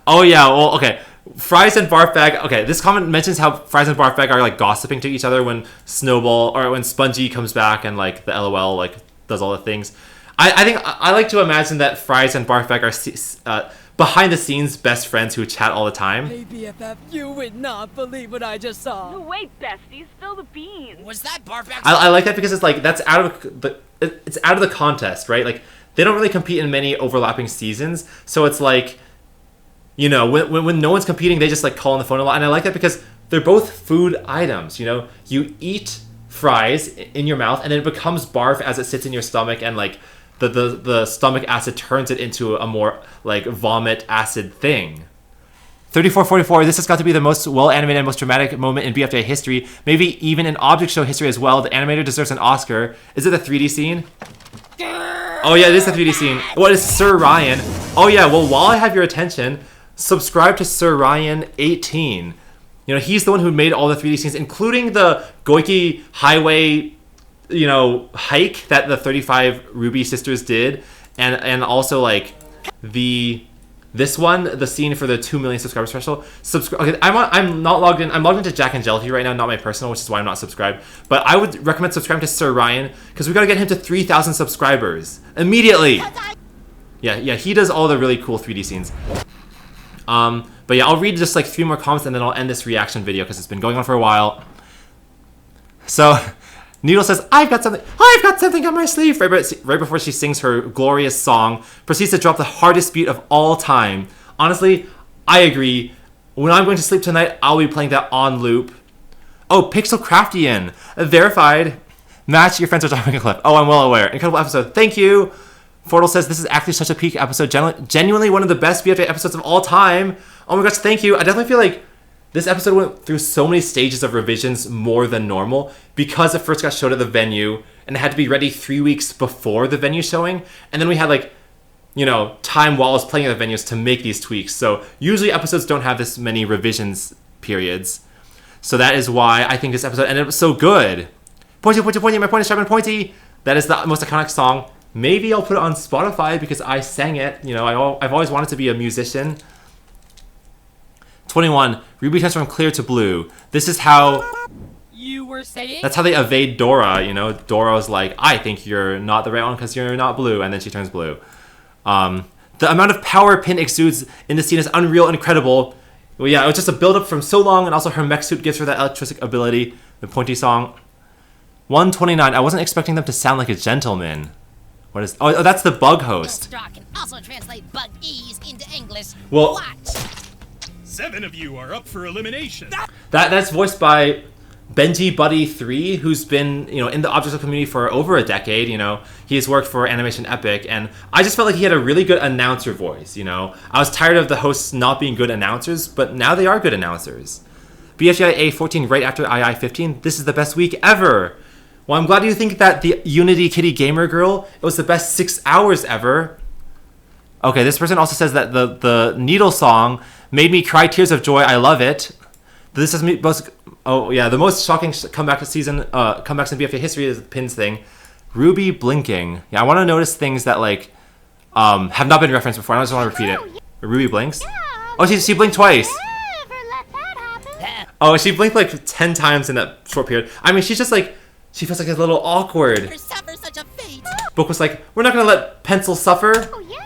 Oh yeah, well, okay. Fries and Barf Bag. Okay, this comment mentions how Fries and Barf Bag are, like, gossiping to each other when Snowball, or when Spongy comes back and, like, the LOL, like, does all the things. I think I like to imagine that Fries and Barf Bag are behind the scenes best friends who chat all the time. Hey BFF, you would not believe what I just saw. No way, bestie, spill the beans. Was that Barf Bag? I like that because it's like it's out of the contest, right? Like, they don't really compete in many overlapping seasons, so it's like, you know, when no one's competing, they just, like, call on the phone a lot. And I like that because they're both food items, you know? You eat fries in your mouth, and then it becomes barf as it sits in your stomach, and, like, the stomach acid turns it into a more, like, vomit acid thing. 3444, this has got to be the most well-animated and most dramatic moment in BFDA history, maybe even in object show history as well. The animator deserves an Oscar. Is it the 3D scene? Oh yeah, it is the 3D scene. What is Sir Ryan? Oh yeah, well, while I have your attention, subscribe to Sir Ryan 18. You know, he's the one who made all the 3D scenes, including the Goiki Highway, you know, hike that the 35 Ruby sisters did, and also, like, this one, the scene for the 2 million subscriber special. Okay, I'm not logged in. I'm logged into Jack and Jelfie right now, not my personal, which is why I'm not subscribed. But I would recommend subscribing to Sir Ryan because we gotta get him to 3,000 subscribers immediately. Yeah, he does all the really cool 3D scenes. But yeah, I'll read just, like, 3 more comments and then I'll end this reaction video because it's been going on for a while. So, Needle says, I've got something on my sleeve. Right before she sings her glorious song, proceeds to drop the hardest beat of all time. Honestly, I agree. When I'm going to sleep tonight, I'll be playing that on loop. Oh, Pixel Craftian, verified. Match, your friends are dropping a clip. Oh, I'm well aware. Incredible episode. Thank you. Fortal says, this is actually such a peak episode. Genuinely one of the best BFA episodes of all time. Oh my gosh, thank you. I definitely feel like this episode went through so many stages of revisions more than normal because it first got showed at the venue and it had to be ready 3 weeks before the venue showing. And then we had, like, you know, time while I was playing at the venues to make these tweaks. So usually episodes don't have this many revisions periods. So that is why I think this episode ended up so good. Pointy, pointy, pointy, my point is sharp and pointy. That is the most iconic song. Maybe I'll put it on Spotify because I sang it. You know, I've always wanted to be a musician. 21. Ruby turns from clear to blue. This is how... You were saying? That's how they evade Dora, you know. Dora's like, I think you're not the right one because you're not blue. And then she turns blue. The amount of power Pin exudes in this scene is unreal and incredible. Well, yeah, it was just a build-up from so long, and also her mech suit gives her that electric ability. The pointy song. 129. I wasn't expecting them to sound like a gentleman. What is... Oh, that's the bug host. Star can also translate bug ease into English. Well... Watch. 7 of you are up for elimination. That's voiced by Benji Buddy 3, who's been, you know, in the Objects community for over a decade. You know, he has worked for Animation Epic, and I just felt like he had a really good announcer voice. You know, I was tired of the hosts not being good announcers, but now they are good announcers. Bfdia A14 right after II15. This is the best week ever. Well, I'm glad you think that the Unity Kitty Gamer Girl, it was the best 6 hours ever. Okay, this person also says that the Needle song made me cry tears of joy. I love it. This is most... Oh, yeah, the most shocking comeback to season... comebacks in BFA history is the Pins thing. Ruby blinking. Yeah, I want to notice things that, like, have not been referenced before. I just want to repeat it. Ruby blinks. Oh, she blinked twice. Oh, she blinked, like, 10 times in that short period. I mean, she's just, like... She feels like a little awkward. Suffer such a fate. Book was like, we're not going to let Pencil suffer. Oh, yeah,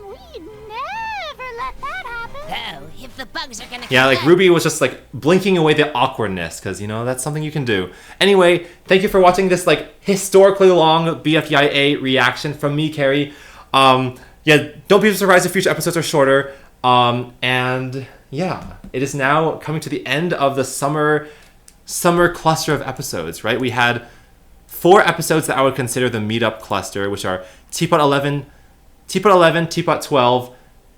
we never let that happen. Oh, if the bugs are gonna... Yeah, like Ruby was just like blinking away the awkwardness because, you know, that's something you can do. Anyway, thank you for watching this like historically long BFDIA reaction from me, Cary. Yeah, don't be surprised if future episodes are shorter. And yeah, it is now coming to the end of the summer cluster of episodes, right? We had 4 episodes that I would consider the meetup cluster, which are Teapot 11, Teapot 12,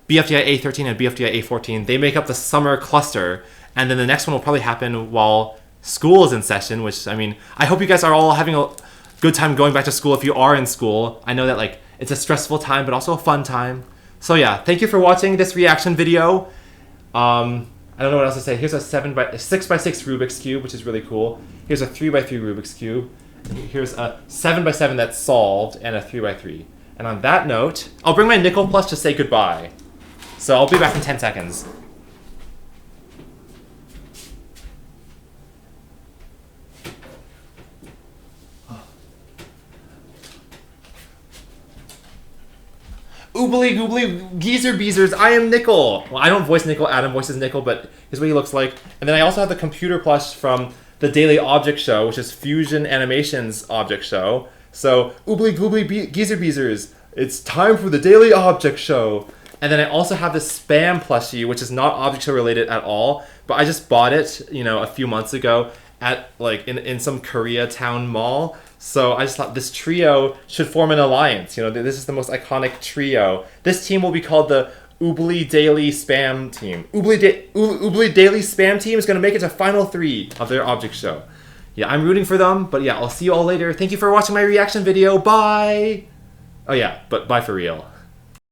BFDI A13, and BFDI A14. They make up the summer cluster, and then the next one will probably happen while school is in session, which, I mean, I hope you guys are all having a good time going back to school if you are in school. I know that, like, it's a stressful time, but also a fun time. So yeah, thank you for watching this reaction video. I don't know what else to say. Here's a 6x6 Rubik's Cube, which is really cool. Here's a 3x3 Rubik's Cube. And here's a 7x7 that's solved, and a 3x3. And on that note, I'll bring my nickel plus to say goodbye. So I'll be back in 10 seconds. Oobly goobly geezer beezers, I am Nickel. Well, I don't voice Nickel, Adam voices Nickel, but here's what he looks like. And then I also have the computer plush from the Daily Object Show, which is Fusion Animation's Object Show. So, oobly goobly geezer beezers, it's time for the Daily Object Show. And then I also have this Spam plushie, which is not Object Show related at all, but I just bought it, you know, a few months ago at, like, in some Koreatown mall. So I just thought this trio should form an alliance. You know, this is the most iconic trio. This team will be called the Oobly Daily Spam Team. Oobly Daily Spam Team is going to make it to Final 3 of their Object Show. Yeah, I'm rooting for them, but yeah, I'll see you all later. Thank you for watching my reaction video. Bye! Oh yeah, but bye for real.